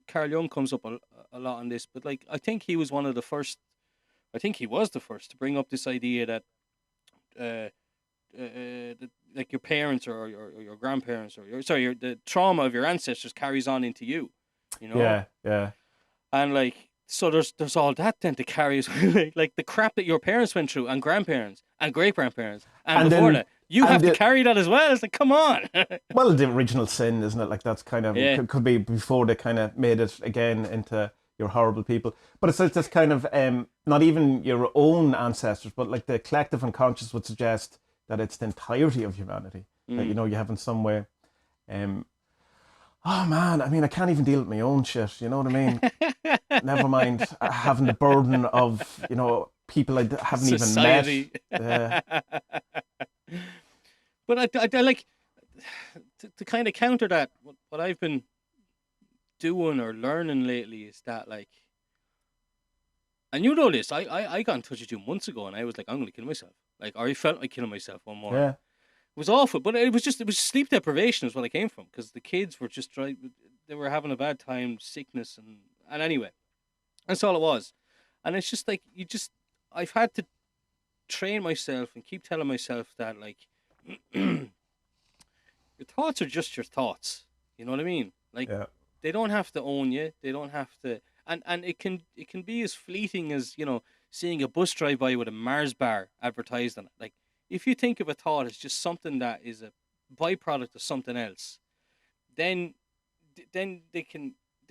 Carl Jung comes up a lot on this, but, like, I think he was the first to bring up this idea that like your parents or your grandparents or the trauma of your ancestors carries on into you, you know? Yeah. And, like, so there's all that then to carry, like the crap that your parents went through, and grandparents and great grandparents, and before that, you have to carry that as well. It's like, come on. Well, the original sin, isn't it? Like, that's kind of could be before they kind of made it again into you're horrible people. But it's this kind of not even your own ancestors, but like the collective unconscious would suggest that it's the entirety of humanity that, you know, you have in some way. Oh man, I mean, I can't even deal with my own shit. You know what I mean? Never mind having the burden of, you know, people I haven't Society. even met. But I like to kind of counter that. What I've been doing or learning lately is that, like, and you know this, I got in touch with you months ago, and I was like, I'm going to kill myself. Like, or I felt like killing myself one morning. Yeah. It was awful, but it was sleep deprivation is what I came from, because the kids were just they were having a bad time, sickness, and anyway, that's all it was. And it's just like, I've had to train myself and keep telling myself that, like, your thoughts are just your thoughts. You know what I mean? Like, they don't have to own you. They don't have to. and it can be as fleeting as, you know, seeing a bus drive by with a Mars bar advertised on it. Like, if you think of a thought as just something that is a byproduct of something else, then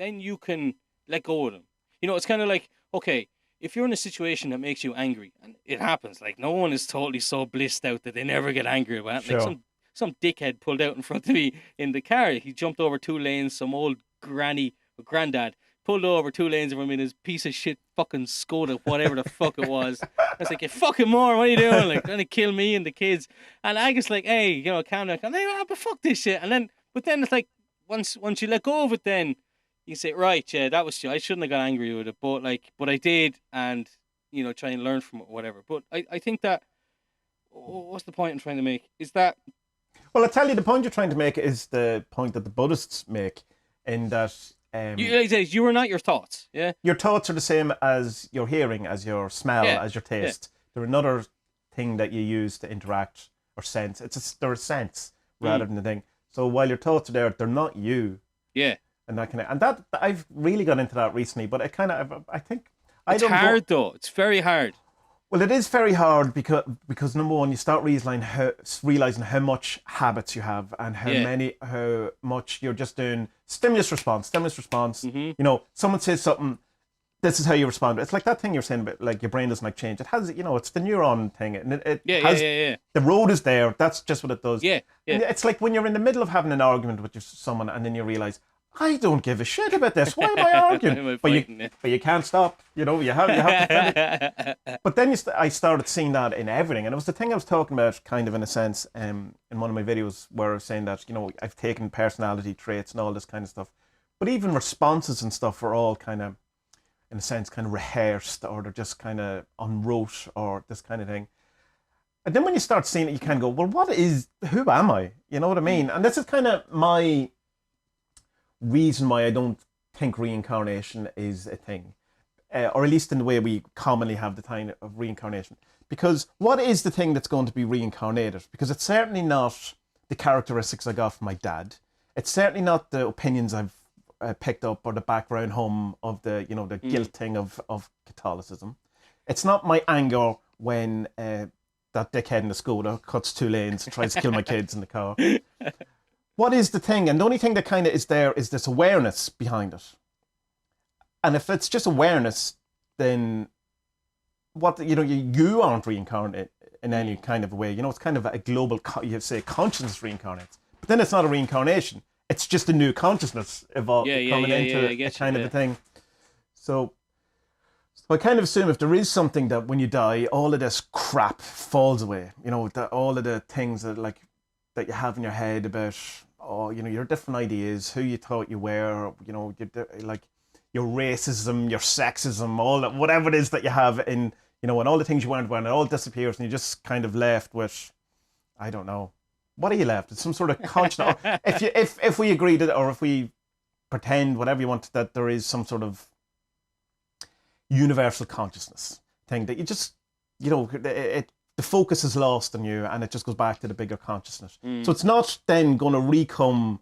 you can let go of them. You know, it's kind of like, okay, if you're in a situation that makes you angry, and it happens, like, no one is totally so blissed out that they never get angry about it. Sure. Like, some dickhead pulled out in front of me in the car. He jumped over 2 lanes. Some old granny or granddad pulled over 2 lanes of him in his piece of shit fucking Skoda, whatever the fuck it was. I was like, you fucking moron, what are you doing? Like, trying to kill me and the kids. And I was like, hey, you know, calm down. I'm like, oh, but fuck this shit. But then it's like, once you let go of it, then you say, right, yeah, that was, I shouldn't have got angry with it, but I did, and, you know, try and learn from it, whatever. But I think that, what's the point I'm trying to make? Is that... Well, I tell you, the point you're trying to make is the point that the Buddhists make, in that... you are not your thoughts, yeah? Your thoughts are the same as your hearing, as your smell, as your taste. Yeah. They're another thing that you use to interact or sense. They're a sense rather than a thing. So while your thoughts are there, they're not you. Yeah. And that I've really got into that recently, but it kind of, I think... It's hard, though. It's very hard. Well, it is very hard because number one, you start realizing how much habits you have and how much you're just doing stimulus response. Mm-hmm. You know, someone says something, this is how you respond. It's like that thing you're saying about, like, your brain doesn't like change. It has, you know, it's the neuron thing, and the road is there. That's just what it does. Yeah. And it's like when you're in the middle of having an argument with someone, and then you realize, I don't give a shit about this. Why am I arguing? But you can't stop. You know, you have to finish. But then I started seeing that in everything. And it was the thing I was talking about, kind of, in a sense, in one of my videos, where I was saying that, you know, I've taken personality traits and all this kind of stuff. But even responses and stuff are all kind of, in a sense, kind of rehearsed, or they're just kind of unwrote, or this kind of thing. And then when you start seeing it, you kind of go, well, who am I? You know what I mean? And this is kind of my reason why I don't think reincarnation is a thing, or at least in the way we commonly have the time of reincarnation. Because what is the thing that's going to be reincarnated? Because it's certainly not the characteristics I got from my dad. It's certainly not the opinions I've picked up, or the background hum of the, you know, the guilt thing of Catholicism. It's not my anger when that dickhead in the Skoda cuts 2 lanes and tries to kill my kids in the car. What is the thing? And the only thing that kind of is there is this awareness behind it. And if it's just awareness, then what, you know, you aren't reincarnated in any kind of a way. You know, it's kind of a global, you say consciousness reincarnates. But then it's not a reincarnation. It's just a new consciousness coming into a kind of a thing. So I kind of assume if there is something that when you die, all of this crap falls away. You know, all of the things that you have in your head about, you know, your different ideas, who you thought you were, you know, like your racism, your sexism, all that, whatever it is that you have in, you know, and all the things you weren't wearing, it all disappears, and you're just kind of left with, I don't know, what are you left? It's some sort of conscious. if we agree that, or if we pretend, whatever you want, that there is some sort of universal consciousness thing that you just, you know, the focus is lost on you, and it just goes back to the bigger consciousness. So it's not then going to re-come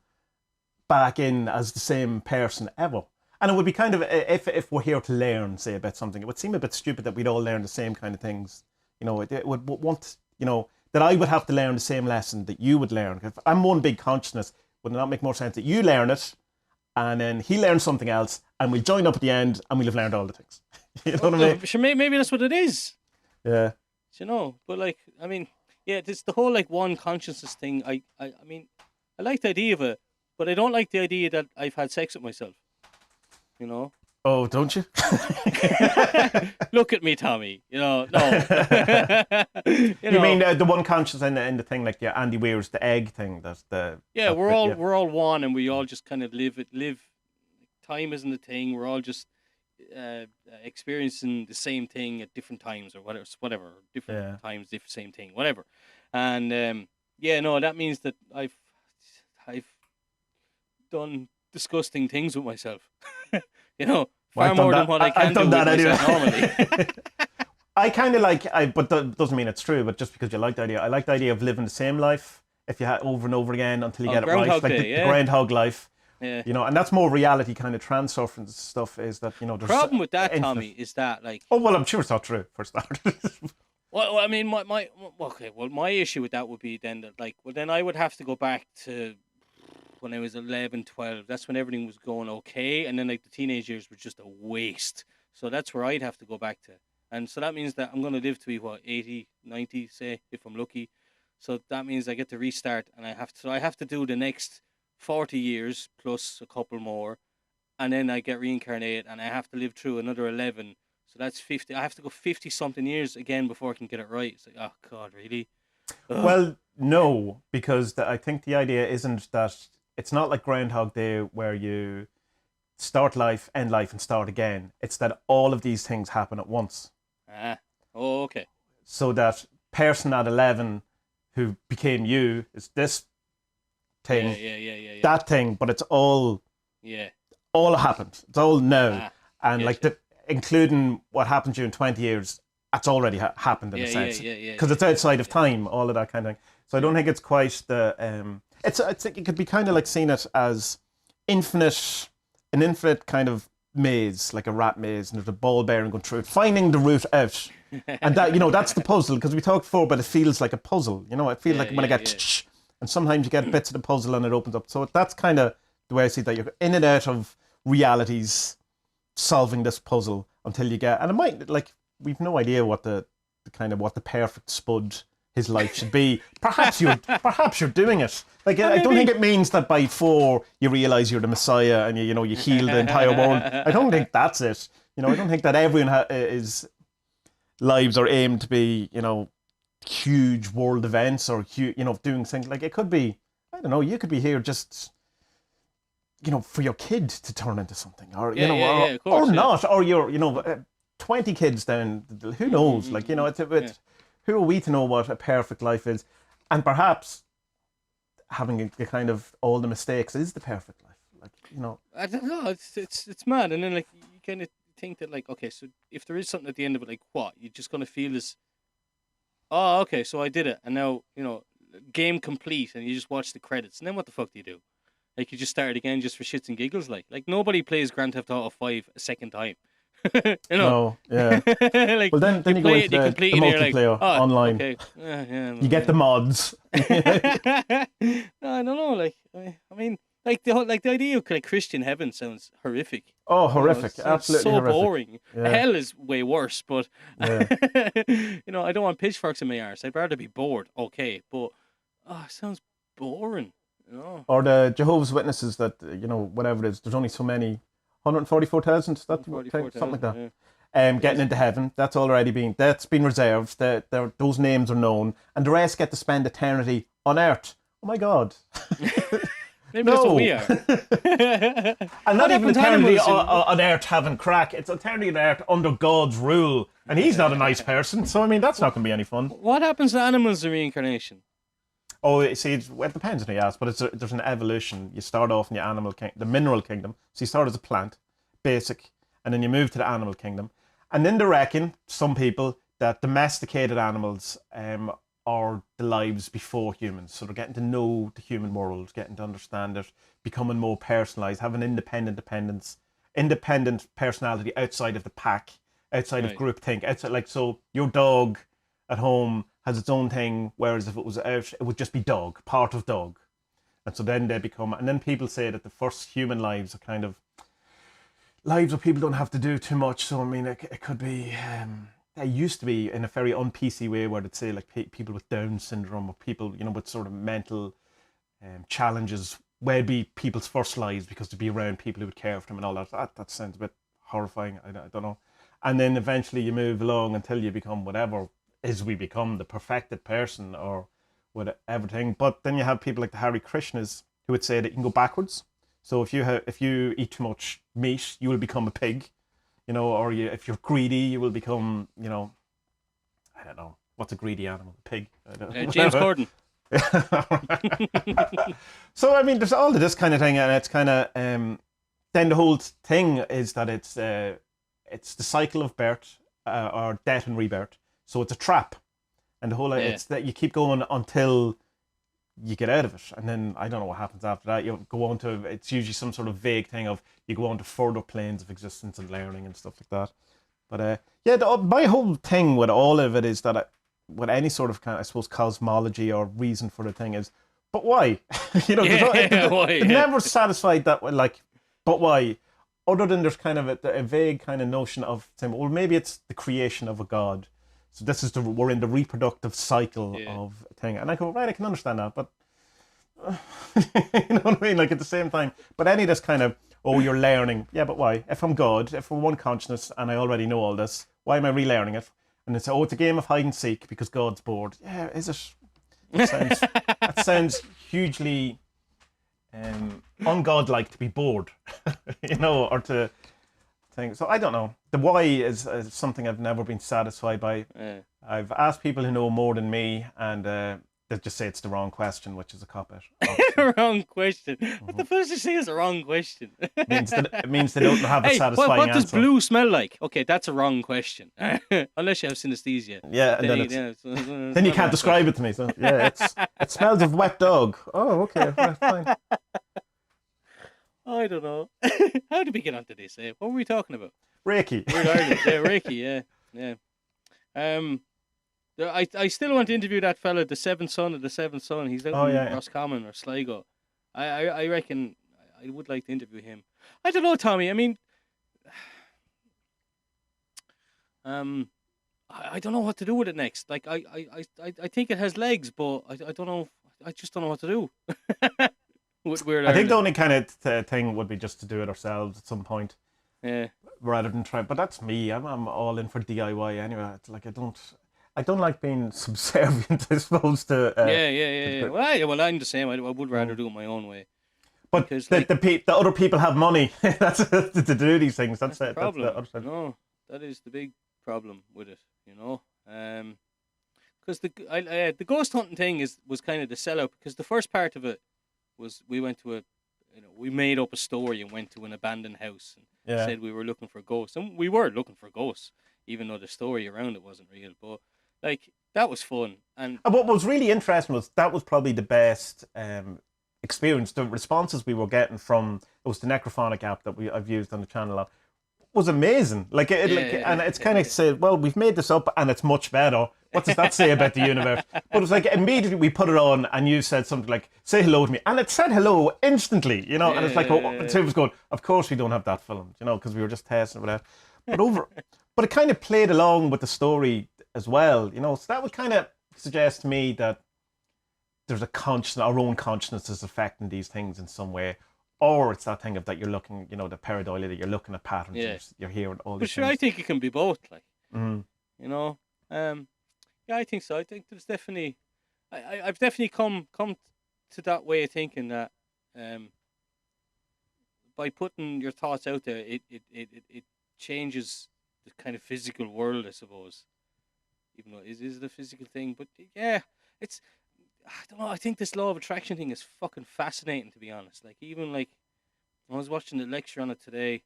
back in as the same person ever. And it would be kind of, if we're here to learn, say, about something, it would seem a bit stupid that we'd all learn the same kind of things. You know, it would want, you know, that I would have to learn the same lesson that you would learn. If I'm one big consciousness, would it not make more sense that you learn it, and then he learns something else, and we'll join up at the end, and we'll have learned all the things. You know what I mean? Sure, maybe that's what it is. Yeah. You know, but like, I mean, yeah, it's the whole like one consciousness thing. I mean, I like the idea of it, but I don't like the idea that I've had sex with myself. You know? Oh, don't you? Look at me, Tommy. You know, no. you mean the one conscious in the thing, like, yeah, Andy Weir's the egg thing. That's the we're all one, and we all just kind of live. Time isn't a thing. We're all just experiencing the same thing at different times, or whatever, different times, different same thing, whatever. And that means that I've done disgusting things with myself. You know, far more than what I can do with myself normally. I kind of like, but that doesn't mean it's true. But just because you like the idea, I like the idea of living the same life if you had over and over again until you get it right, like the Groundhog life. Yeah. You know, and that's more reality kind of Transurfing stuff. Is that, you know, there's Problem with that, infinite. Tommy, is that like. Oh well, I'm sure it's not true for starters. Well, I mean, my issue with that would be then that, like, well, then I would have to go back to when I was 11, 12. That's when everything was going okay, and then like the teenage years were just a waste. So that's where I'd have to go back to. And so that means that I'm going to live to be, what, 80, 90, say, if I'm lucky. So that means I get to restart, and I have to do the next 40 years plus a couple more, and then I get reincarnated, and I have to live through another 11. So that's 50. I have to go 50 something years again before I can get it right. It's like, oh God, really? Ugh. Well, no, because I think the idea isn't that it's not like Groundhog Day where you start life, end life, and start again. It's that all of these things happen at once. Oh, okay. So that person at 11 who became you is this thing, Yeah. that thing, but it's all happened. It's all now. And yeah, like including what happened to you in 20 years, that's already happened in a sense. Because it's outside of time, all of that kind of thing. So I don't think it's quite the... it could be kind of like seen it as an infinite kind of maze, like a rat maze, and there's a ball bearing going through it, finding the route out. And that, you know, that's the puzzle, because we talked before, but it feels like a puzzle. You know, it feels like when I get... And sometimes you get bits of the puzzle and it opens up. So that's kind of the way I see that. You're in and out of realities, solving this puzzle until you get... And it might, like, we've no idea what the perfect spud his life should be. Perhaps you're doing it. Like, I don't think it means that by 4 you realize you're the Messiah and you heal the entire world. I don't think that's it. You know, I don't think that everyone is lives are aimed to be, you know, huge world events or doing things. Like, it could be, I don't know, you could be here just, you know, for your kid to turn into something, or not, or you're 20 kids down, who knows? Like, you know, who are we to know what a perfect life is? And perhaps having a kind of all the mistakes is the perfect life. Like, you know, I don't know. It's mad. And then, like, you kind of think that, like, okay, so if there is something at the end of it, like, what you're just gonna feel this. Oh, okay, so I did it, and now, you know, game complete, and you just watch the credits, and then what the fuck do you do? Like, you just start it again just for shits and giggles, like nobody plays Grand Theft Auto 5 a second time. You know? No, yeah. Like, well, then you go into the multiplayer online. Okay. Yeah, you get the mods. No, I don't know. Like, I mean, like the idea of, like, Christian heaven sounds horrific. Oh, horrific! Absolutely so horrific. Boring. Yeah. Hell is way worse, but you know, I don't want pitchforks in my arse. I'd rather be bored. Okay, but it sounds boring. You know? Or the Jehovah's Witnesses that, you know, whatever it is. There's only so many. 144,000. Something like that. Yeah. Getting into heaven. That's been reserved. Those names are known, and the rest get to spend eternity on earth. Oh my God. Maybe that's what we are. And not even eternity on earth having crack. It's eternity on earth under God's rule. And he's not a nice person. So, I mean, that's not going to be any fun. What happens to animals in reincarnation? Oh, see, it depends on who you ask, but there's an evolution. You start off in the mineral kingdom. So you start as a plant, basic, and then you move to the animal kingdom. And then they reckon, some people, that domesticated animals are the lives before humans. So they're getting to know the human world, getting to understand it, becoming more personalized, having independent personality outside of the pack, outside of groupthink, outside, like, so your dog at home has its own thing, whereas if it was out, it would just be dog, part of dog. And so then they become, and then people say that the first human lives are kind of lives where people don't have to do too much. So, I mean, it could be, it used to be in a very un-PC way where they'd say, like, people with Down syndrome or people, you know, with sort of mental challenges, where it'd be people's first lives because to be around people who would care for them and all that. That sounds a bit horrifying. I don't know. And then eventually you move along until you become whatever we become, the perfected person or whatever thing. But then you have people like the Hare Krishnas who would say that you can go backwards. So if you eat too much meat, you will become a pig, you know, or if you're greedy, you will become, you know, I don't know, what's a greedy animal? A pig? James Corden. So, I mean, there's all of this kind of thing, and it's kind of then the whole thing is that it's the cycle of birth or death and rebirth. So it's a trap, and the whole it's that you keep going until you get out of it, and then I don't know what happens after that. You go on to, it's usually some sort of vague thing of you go on to further planes of existence and learning and stuff like that. But my whole thing with all of it is that with any sort of kind of, I suppose, cosmology or reason for the thing is, but why? Why? It never satisfied that way, like, but why? Other than there's kind of a vague kind of notion of saying, well, maybe it's the creation of a god. So this is we're in the reproductive cycle of a thing. And I go, right, I can understand that, but you know what I mean? Like at the same time, but any of this kind of, oh, you're learning. Yeah, but why? If I'm God, if we're one consciousness and I already know all this, why am I relearning it? And they say, oh, it's a game of hide and seek because God's bored. Yeah, is it? That sounds hugely ungodlike to be bored, or to think. So I don't know. The why is something I've never been satisfied by. Yeah. I've asked people who know more than me, and they just say it's the wrong question, which is a cop-out. Wrong question. What the first you say is a wrong question. It means they don't have a satisfying what answer. does blue smell like? Okay, that's a wrong question. Unless you have synesthesia. Yeah, and then you can't describe it to me. So yeah, it smells of wet dog. Oh, okay, right, fine. I don't know. How did we get onto this? What were we talking about? Reiki. Weird Ireland. Yeah, Reiki. Yeah. I still want to interview that fella, the seventh son of the seventh son. He's out in Roscommon or Sligo. I reckon I would like to interview him. I don't know, Tommy. I mean, I don't know what to do with it next. Like I think it has legs, but I don't know. I just don't know what to do. With Weird Ireland. I think the only kind of thing would be just to do it ourselves at some point. Yeah. Rather than try, but that's me. I'm all in for DIY anyway. It's like I don't like being subservient, I suppose, to. Yeah. Well, I'm the same. I would rather do it my own way. But because, the other people have money. That's to do these things. That's the it. problem. That's the No, that is the big problem with it. Because the ghost hunting thing was kind of the sellout. Because the first part of it was we went to we made up a story and went to an abandoned house and said we were looking for ghosts, and we were looking for ghosts, even though the story around it wasn't real. But like that was fun. And what was really interesting was that was probably the best experience. The responses we were getting from it was the Necrophonic app that I've used on the channel was amazing. And it's kind of said, well, we've made this up and it's much better. What does that say about the universe? But it's like immediately we put it on and you said something like, say hello to me. And it said hello instantly, and it's like, so it was going, of course we don't have that filmed, because we were just testing it out. But it kind of played along with the story as well, so that would kind of suggest to me that there's our own consciousness is affecting these things in some way. Or it's that thing of that you're looking, the pareidolia, that you're looking at patterns, you're hearing all these things. I think it can be both, like, I think so. I think there's definitely, I've definitely come to that way of thinking that by putting your thoughts out there, it changes the kind of physical world, I suppose. Even though it is the physical thing, but yeah, it's. I don't know. I think this law of attraction thing is fucking fascinating, to be honest. Like, even like, I was watching the lecture on it today.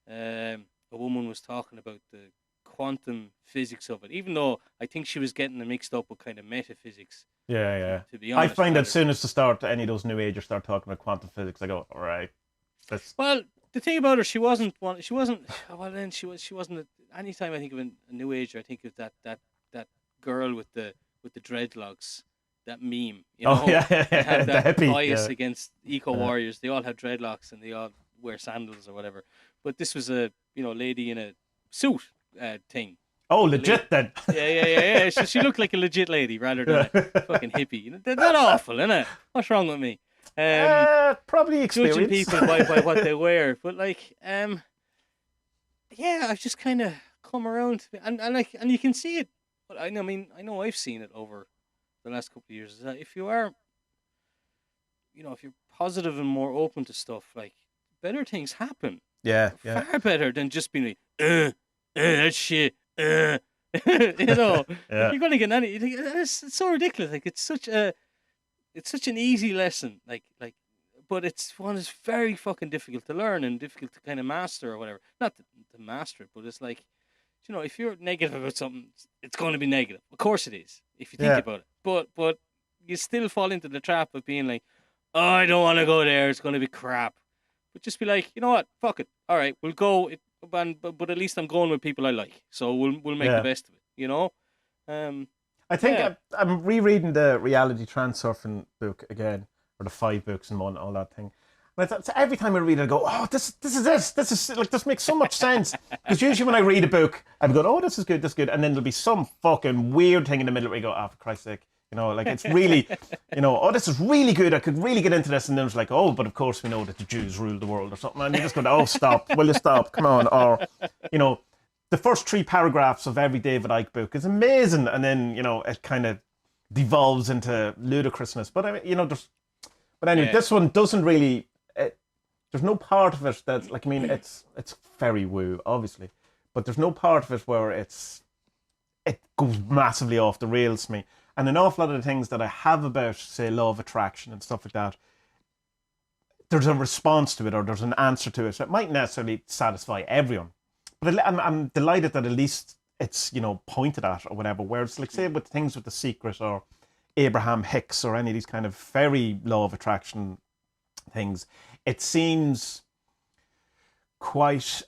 A woman was talking about the quantum physics of it, even though I think she was getting it mixed up with kind of metaphysics. Yeah. To be honest, I find that as soon as any of those new agers start talking about quantum physics, I go, all right. Well, the thing about her, she wasn't. Well, then she wasn't. Anytime I think of a new ager, I think of that girl with the dreadlocks. That meme, they have that bias against eco warriors. They all have dreadlocks and they all wear sandals or whatever. But this was a lady in a suit thing. Oh, legit then. Yeah. She looked like a legit lady rather than a fucking hippie. They're not awful, innit? What's wrong with me? Probably experience. Judging people by what they wear, but like, I've just kind of come around to it. And you can see it. But I know I've seen it over the last couple of years, is that if you are, if you're positive and more open to stuff, like, better things happen. Yeah. Far better than just being like, that shit, Like, you're gonna get any. It's so ridiculous. Like, it's such an easy lesson. Like, but it's one that's very fucking difficult to learn and difficult to kind of master or whatever. Not to master it, but it's like, if you're negative about something, it's going to be negative. Of course it is, if you think about it. But you still fall into the trap of being like, oh, I don't want to go there. It's going to be crap. But just be like, you know what? Fuck it. All right, we'll go. But at least I'm going with people I like. So we'll make the best of it, you know? I think I'm rereading the reality transurfing book again, or the 5 books in one, all that thing. And so every time I read it, I go, oh, this is like, this makes so much sense. Because usually when I read a book, I'm going, oh, this is good, and then there'll be some fucking weird thing in the middle where you go, oh, for Christ's sake. You know, like it's really, you know, oh, this is really good. I could really get into this. And then it's like, oh, but of course we know that the Jews ruled the world or something. And you just go, oh, stop. Will you stop? Come on. Or, you know, the first 3 paragraphs of every David Icke book is amazing. And then, you know, it kind of devolves into ludicrousness. But, I mean, you know, this one doesn't really, there's no part of it that's, like, I mean, it's very woo, obviously. But there's no part of it where it goes massively off the rails to me. And an awful lot of the things that I have about, say, law of attraction and stuff like that, there's a response to it or there's an answer to it. It might necessarily satisfy everyone. But I'm delighted that at least it's, you know, pointed at or whatever. Whereas, like, say, with things with The Secret or Abraham Hicks or any of these kind of very law of attraction things, it seems quite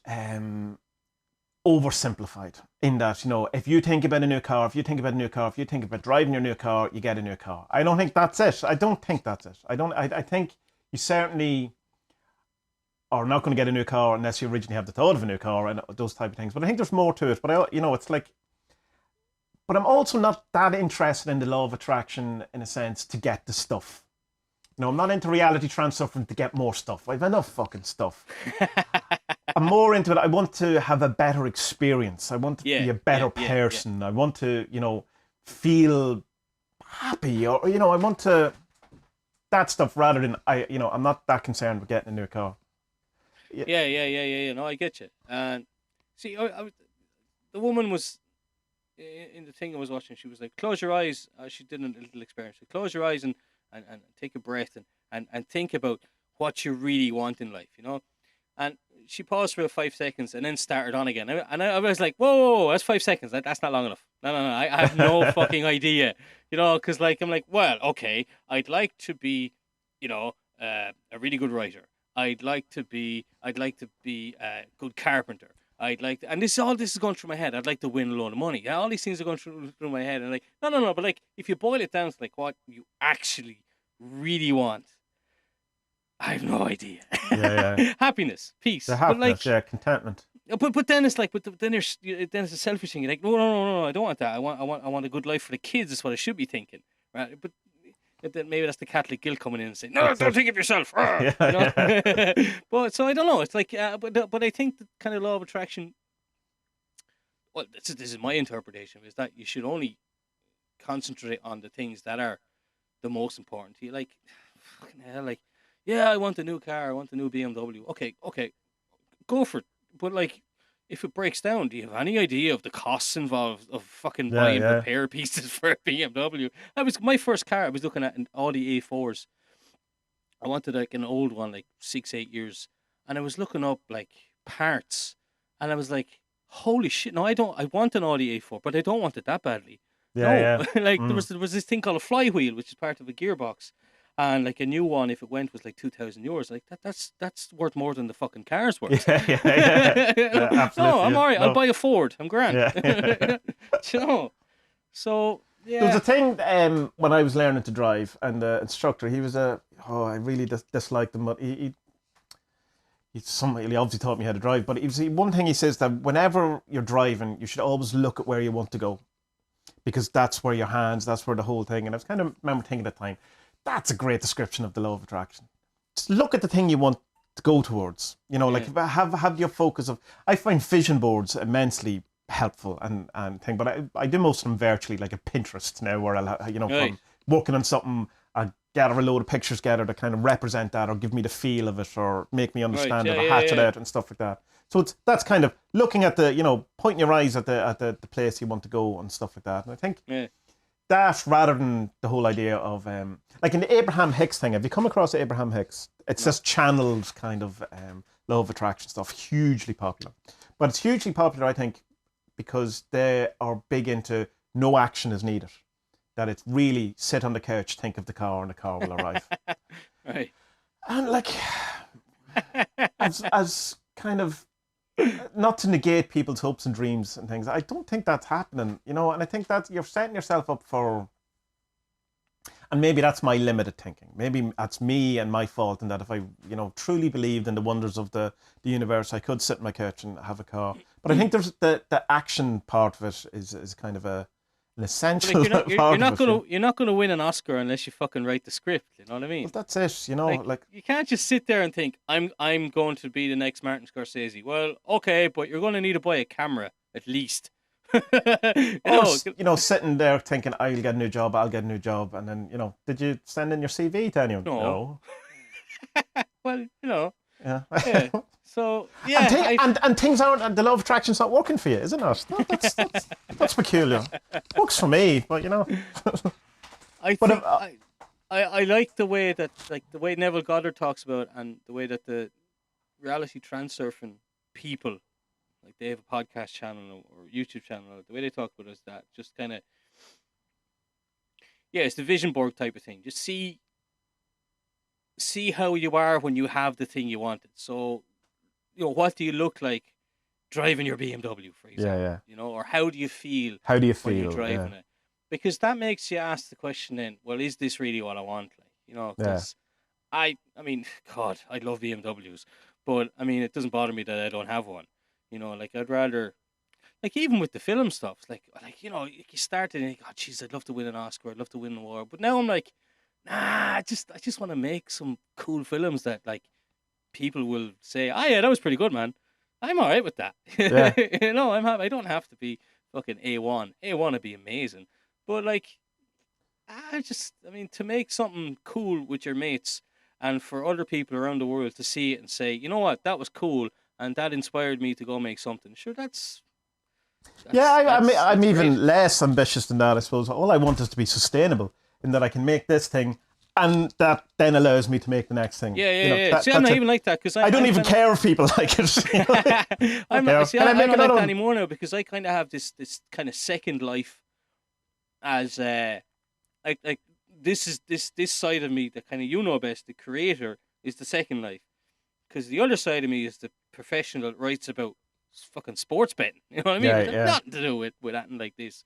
oversimplified in that, you know, if you think about a new car, if you think about driving your new car, you get a new car. I don't think that's it. I think you certainly are not going to get a new car unless you originally have the thought of a new car and those type of things. But I think there's more to it. But it's like, but I'm also not that interested in the law of attraction in a sense to get the stuff. No, I'm not into reality transurfing to get more stuff. I have enough fucking stuff. I'm more into it. I want to have a better experience. I want to be a better person. Yeah. I want to, you know, feel happy, or, you know, I want to that stuff rather than I'm not that concerned with getting a new car. Yeah. No, I get you. And see, the woman was in the thing I was watching. She was like, "Close your eyes." She did a little experiment. She, close your eyes and take a breath and think about what you really want in life, you know. And she paused for 5 seconds and then started on again. And I was like, whoa, that's 5 seconds. That's not long enough. No. I have no fucking idea. You know, because like, I'm like, well, okay, I'd like to be, you know, a really good writer. I'd like to be a good carpenter. And this is going through my head. I'd like to win a load of money. Yeah, all these things are going through my head. And like, no. But like, if you boil it down to like what you actually really want, I have no idea. Yeah. Happiness, peace, the happiness, contentment. But then it's like, then it's a selfish thing. You're like, no, I don't want that. I want a good life for the kids. That's what I should be thinking, right? But then maybe that's the Catholic guilt coming in and saying, no, don't think of yourself. You know? But so I don't know. It's like, but I think the kind of law of attraction. Well, this is my interpretation, is that you should only concentrate on the things that are the most important to you. Like, fucking hell, like, yeah, I want a new car. I want a new BMW. Okay, go for it. But like, if it breaks down, do you have any idea of the costs involved of fucking buying repair pieces for a BMW? My first car. I was looking at an Audi A4s. I wanted like an old one, like 6-8 years, and I was looking up like parts, and I was like, holy shit! No, I don't. I want an Audi A4, but I don't want it that badly. Like there was this thing called a flywheel, which is part of a gearbox. And like a new one, if it went, was like €2,000. Like that's worth more than the fucking car's worth. Yeah, absolutely. No, I'm alright. I'll buy a Ford. I'm grand. Yeah. You know. So yeah. There was a thing when I was learning to drive, and the instructor, he was I really disliked him, but he obviously taught me how to drive. But one thing he says, that whenever you're driving, you should always look at where you want to go, because that's where your hands, that's where the whole thing. And I was kind of remember thinking at the time, that's a great description of the law of attraction. Just look at the thing you want to go towards. You know, like have your focus of. I find vision boards immensely helpful and thing, but I do most of them virtually, like a Pinterest now, where I'll from working on something, I gather a load of pictures together to kind of represent that or give me the feel of it or make me understand it or hatch it out and stuff like that. So that's kind of looking at the, pointing your eyes at the place you want to go and stuff like that. And I think. Yeah. That rather than the whole idea of like in the Abraham Hicks thing, have you come across Abraham Hicks? It's just channeled kind of law of attraction stuff, hugely popular. But it's hugely popular, I think, because they are big into no action is needed. that it's really sit on the couch, think of the car, and the car will arrive. Right. And like, as kind of, not to negate people's hopes and dreams and things, I don't think that's happening, you know, and I think that you're setting yourself up for, and maybe that's my limited thinking. Maybe that's me and my fault, and that if I, you know, truly believed in the wonders of the universe, I could sit on my couch and have a car. But I think there's the action part of it is kind of an essential Like part of it. You're not gonna win an Oscar unless you fucking write the script. You know what I mean? Well, that's it. You know, like you can't just sit there and think I'm going to be the next Martin Scorsese. Well, okay, but you're going to need to buy a camera at least. you know, sitting there thinking, I'll get a new job, and then, you know, did you send in your CV to anyone? No. Well, you know. Yeah. So yeah, and things aren't, and the law of attraction's not working for you, isn't it? No, that's peculiar. Works for me, but you know. I like the way that, like, the way Neville Goddard talks about, and the way that the reality transurfing people, like, they have a podcast channel or YouTube channel, the way they talk about it is that just kind of, yeah, it's the vision board type of thing. Just see how you are when you have the thing you wanted. So, you know, what do you look like driving your BMW, for example? Yeah. You know, or how do you feel? When you're driving it? Because that makes you ask the question then, well, is this really what I want? Like, you know, because I mean, God, I love BMWs, but I mean, it doesn't bother me that I don't have one. You know, like, I'd rather, like, even with the film stuff, like you know, you start and you think, oh, jeez, I'd love to win an Oscar, I'd love to win an award, but now I'm like, nah, I just want to make some cool films that, like, people will say, oh yeah, that was pretty good, man. I'm all right with that. Yeah. You know, I don't have to be fucking A1. A1 would be amazing. But, like, I mean, to make something cool with your mates and for other people around the world to see it and say, you know what, that was cool and that inspired me to go make something. Sure, I'm even great. less ambitious than that, I suppose. All I want is to be sustainable, in that I can make this thing, and that then allows me to make the next thing. Yeah. See, I'm not even like that, because I don't even care if people like it. You know? I'm not like that anymore now, because I kind of have this kind of second life, as like this is this side of me that kind of, you know best, the creator, is the second life, because the other side of me is the professional that writes about fucking sports betting. You know what I mean? Yeah. Nothing to do with anything like this.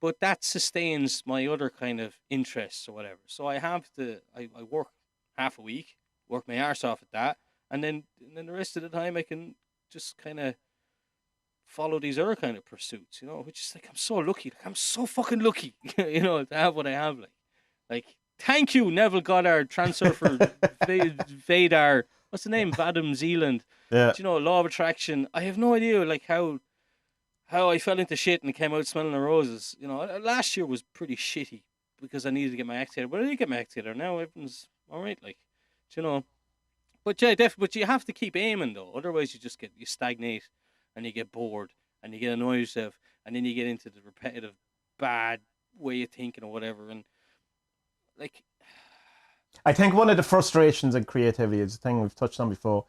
But that sustains my other kind of interests or whatever. So I work half a week, work my arse off at that, and then the rest of the time I can just kind of follow these other kind of pursuits, you know, which is like, I'm so lucky. Like, I'm so fucking lucky, you know, to have what I have. Like, thank you, Neville Goddard, Transurfer, Vadar, what's the name? Vadam Zealand. Yeah. You know, law of attraction. I have no idea, like, how I fell into shit and came out smelling the roses. You know, last year was pretty shitty because I needed to get my act together. But I did get my act together. Now everything's all right, like, you know. But yeah, but you have to keep aiming, though. Otherwise, you stagnate and you get bored and you get annoyed yourself, and then you get into the repetitive bad way of thinking or whatever. And, like, I think one of the frustrations in creativity, is the thing we've touched on before,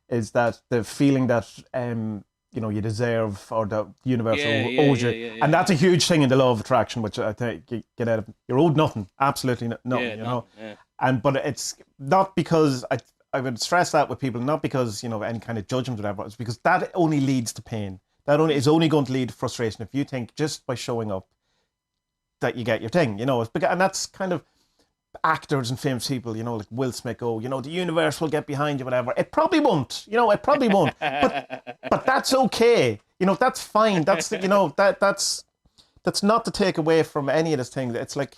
is that the feeling that you know, you deserve, or the universe owes you, and that's a huge thing in the law of attraction, which I think you get out of. You're owed nothing, absolutely nothing. You know, but it's not because I would stress that with people, not because, you know, any kind of judgment or whatever. It's because that only leads to pain. That only is only going to lead to frustration if you think just by showing up that you get your thing. You know, and that's kind of actors and famous people, you know, like Will Smith go, you know, the universe will get behind you, whatever. It probably won't, you know, it probably won't. But that's okay. You know, that's fine. That's, you know, that's not to take away from any of this thing. It's like,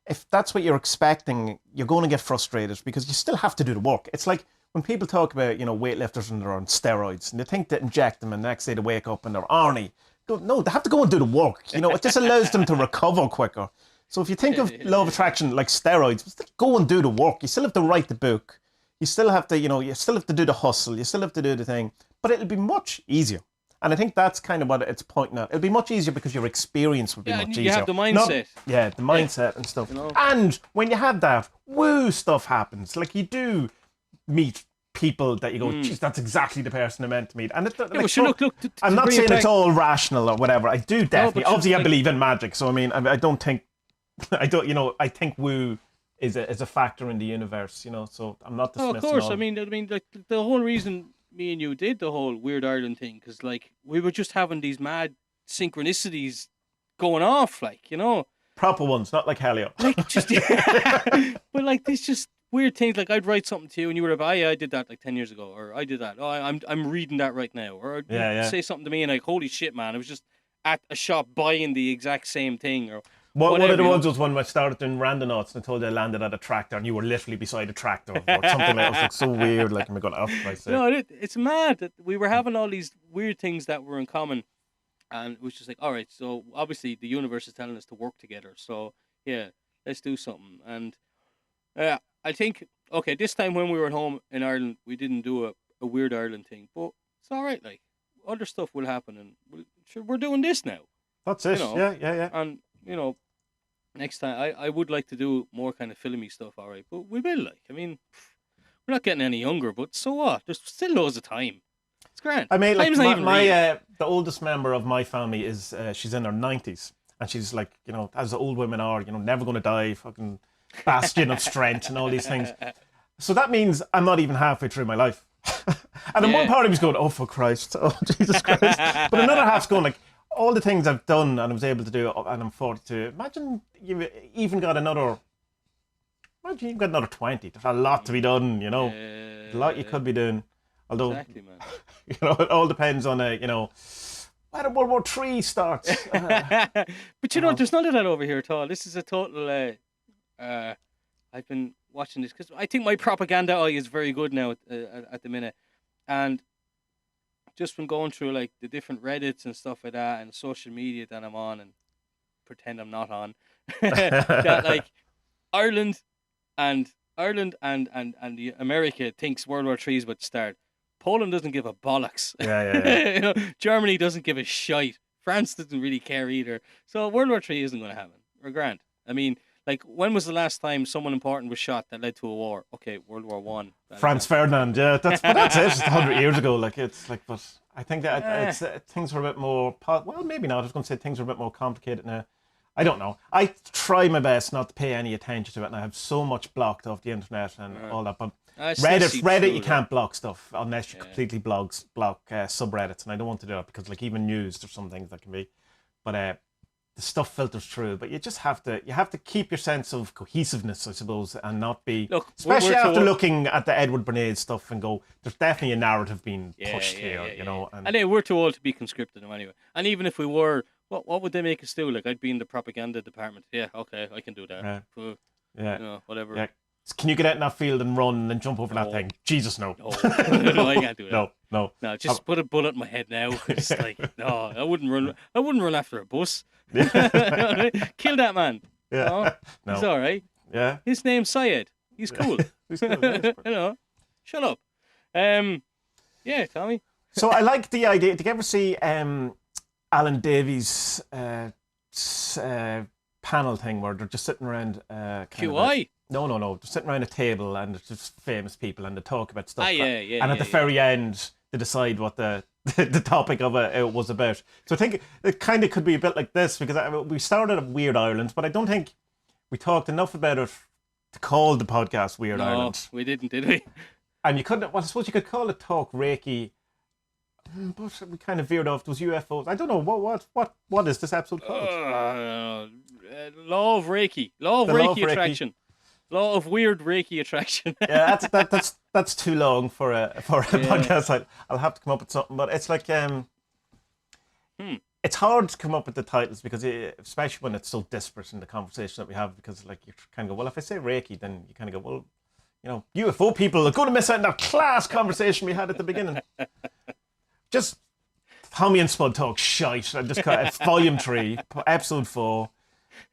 if that's what you're expecting, you're going to get frustrated because you still have to do the work. It's like when people talk about, you know, weightlifters and they're on steroids and they think to inject them and the next day they wake up and they're Arnie. No, they have to go and do the work. You know, it just allows them to recover quicker. So if you think of law of attraction like steroids, go and do the work. You still have to write the book. You still have to, you know, you still have to do the hustle. You still have to do the thing. But it'll be much easier. And I think that's kind of what it's pointing at. It'll be much easier because your experience will be much easier. You have the mindset. The mindset and stuff. You know? And when you have that, stuff happens. Like, you do meet people that you go, geez, that's exactly the person I meant to meet. And look, I'm not saying it's all rational or whatever. I do definitely. Obviously, I believe in magic. So, I mean, I don't think I don't, you know, I think woo is a factor in the universe, you know. So I'm not Oh, dismissing of course. all. I mean, like the whole reason me and you did the whole Weird Ireland thing, because like we were just having these mad synchronicities going off, like, you know, Proper ones, not like Helio. like just, but like this just weird things. Like I'd write something to you, and you were like, "Oh yeah, I did that like 10 years ago," or "I did that." Oh, I'm reading that right now, or you'd Yeah, yeah. say something to me, and like, "Holy shit, man!" I was just at a shop buying the exact same thing, or One whatever, of the you know? ones was when I started doing randonauts and I told you I landed at a tractor and you were literally beside a tractor or something like that. It was like so weird. Like, I'm going, oh, for Christ's sake. No, it's mad that we were having all these weird things that were in common, and it was just like, all right, so obviously the universe is telling us to work together. So yeah, let's do something. And I think okay, this time when we were at home in Ireland, we didn't do a Weird Ireland thing, but it's all right. Like other stuff will happen, and we're doing this now. That's it. You know? Yeah. And you know, next time I would like to do more kind of filmy stuff. All right, but we will. Like, I mean, we're not getting any younger, but so what? There's still loads of time. It's grand. I mean, like Time's not even real. the oldest member of my family is she's in her 90s, and she's like, you know, as old women are, you know, never going to die, fucking bastion of strength and all these things. So that means I'm not even halfway through my life. And then one part of me's going, oh, for Christ, oh, Jesus Christ. But another half's going like, all the things I've done and I was able to do, and I'm 42. Imagine you've even got another 20. There's a lot to be done, you know. A lot you could be doing. Although, Exactly, man. you know, it all depends on, you know, whether World War III starts. But you know, there's none of that over here at all. This is a total. I've been watching this because I think my propaganda eye is very good now at the minute, and just from going through like the different Reddits and stuff like that and social media that I'm on and pretend I'm not on, that like Ireland and the America thinks World War III is about to start. Poland doesn't give a bollocks. Yeah. You know, Germany doesn't give a shite. France doesn't really care either. So World War III isn't going to happen. We're grand. I mean, like, when was the last time someone important was shot that led to a war? Okay, World War One. Franz Ferdinand, yeah, that's it. It's 100 years ago. Like, it's like, but I think that things were a bit more. Well, maybe not. I was going to say things are a bit more complicated now. I don't know. I try my best not to pay any attention to it, and I have so much blocked off the internet and all that. But Reddit, you can't block stuff unless you completely block subreddits, and I don't want to do that because, like, even news, there's some things that can be, but the stuff filters through. But you just have to keep your sense of cohesiveness, I suppose, and not be, especially after looking at the Edward Bernays stuff and go, there's definitely a narrative being pushed here, you know. And anyway, we're too old to be conscripted now anyway. And even if we were, what would they make us do? Like, I'd be in the propaganda department. Yeah, okay, I can do that. Yeah. You know, whatever. Yeah. Can you get out in that field and run and jump over that thing? Jesus, no. No, I can't do that. No. No, just put a bullet in my head now. It's like, no, I wouldn't run after a bus. Kill that man. Yeah. No. He's all right. Yeah. His name's Syed. He's cool. He's cool. You know, shut up. Yeah, Tommy. So I like the idea. Did you ever see Alan Davies' panel thing where they're just sitting around QI? No. Just sitting around a table and it's just famous people and they talk about stuff. Yeah. And at the very end, they decide what the topic of it was about. So I think it kind of could be a bit like this because we started at Weird Ireland, but I don't think we talked enough about it to call the podcast Weird Ireland. No, we didn't, did we? And you couldn't. Well, I suppose you could call it Talk Reiki. But we kind of veered off those UFOs. I don't know what is this episode called? Law of Reiki. Law of Reiki attraction. Law of weird Reiki attraction. Yeah, that's too long for a podcast. I'll have to come up with something. But it's like it's hard to come up with the titles because especially when it's so disparate in the conversation that we have. Because like you kind of go, well, if I say Reiki, then you kind of go, well, you know, UFO people are going to miss out on that class conversation we had at the beginning. Just Tommy and Spud talk shite. I just got volume 3, episode 4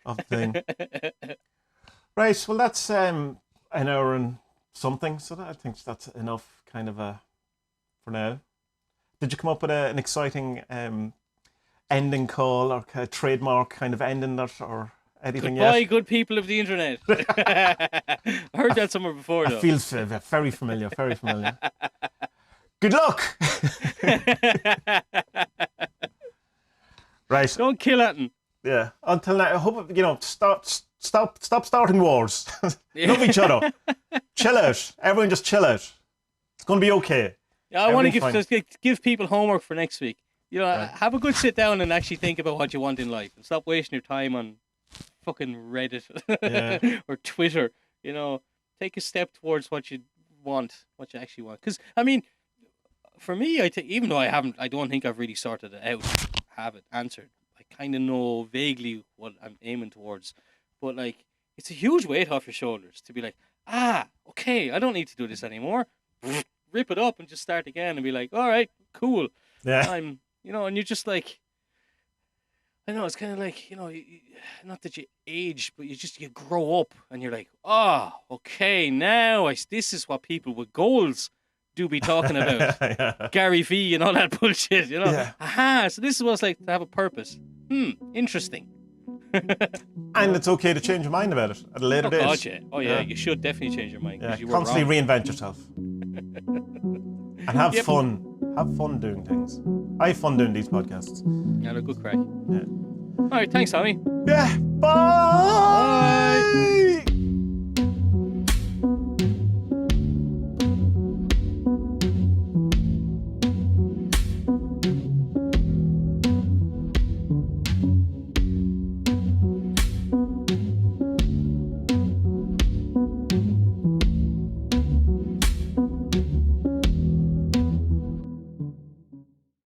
of the thing. Right, well that's an hour and something, so I think that's enough kind of for now. Did you come up with an exciting ending call or trademark kind of ending that or anything Goodbye, yet? good people of the internet. I heard that somewhere before though. It feels very familiar, very familiar. Good luck! Right. Don't kill it. Yeah. Until now, I hope, you know, stop starting wars. Love each other. Chill out. Everyone just chill out. It's going to be okay. Yeah, I want to give people homework for next week. You know, have a good sit down and actually think about what you want in life, and stop wasting your time on fucking Reddit or Twitter. You know, take a step towards what you want, what you actually want. Because I mean, for me, even though I don't think I've really sorted it out, have it answered. I kind of know vaguely what I'm aiming towards, but like, it's a huge weight off your shoulders to be like, okay, I don't need to do this anymore. Rip it up and just start again and be like, all right, cool. Yeah. And you're just like, I know, it's kind of like, not that you age, but you grow up and you're like, okay, now this is what people with goals do be talking about. Gary Vee and all that bullshit, Yeah. So this is what it's like to have a purpose. Interesting. And it's okay to change your mind about it at a later date. God, yeah. Oh, yeah, you should definitely change your mind. Yeah. You were Constantly wrong. reinvent yourself. And have fun. Have fun doing things. I have fun doing these podcasts. Yeah, they're good crack. Yeah. All right, thanks, Tommy. Yeah. Bye.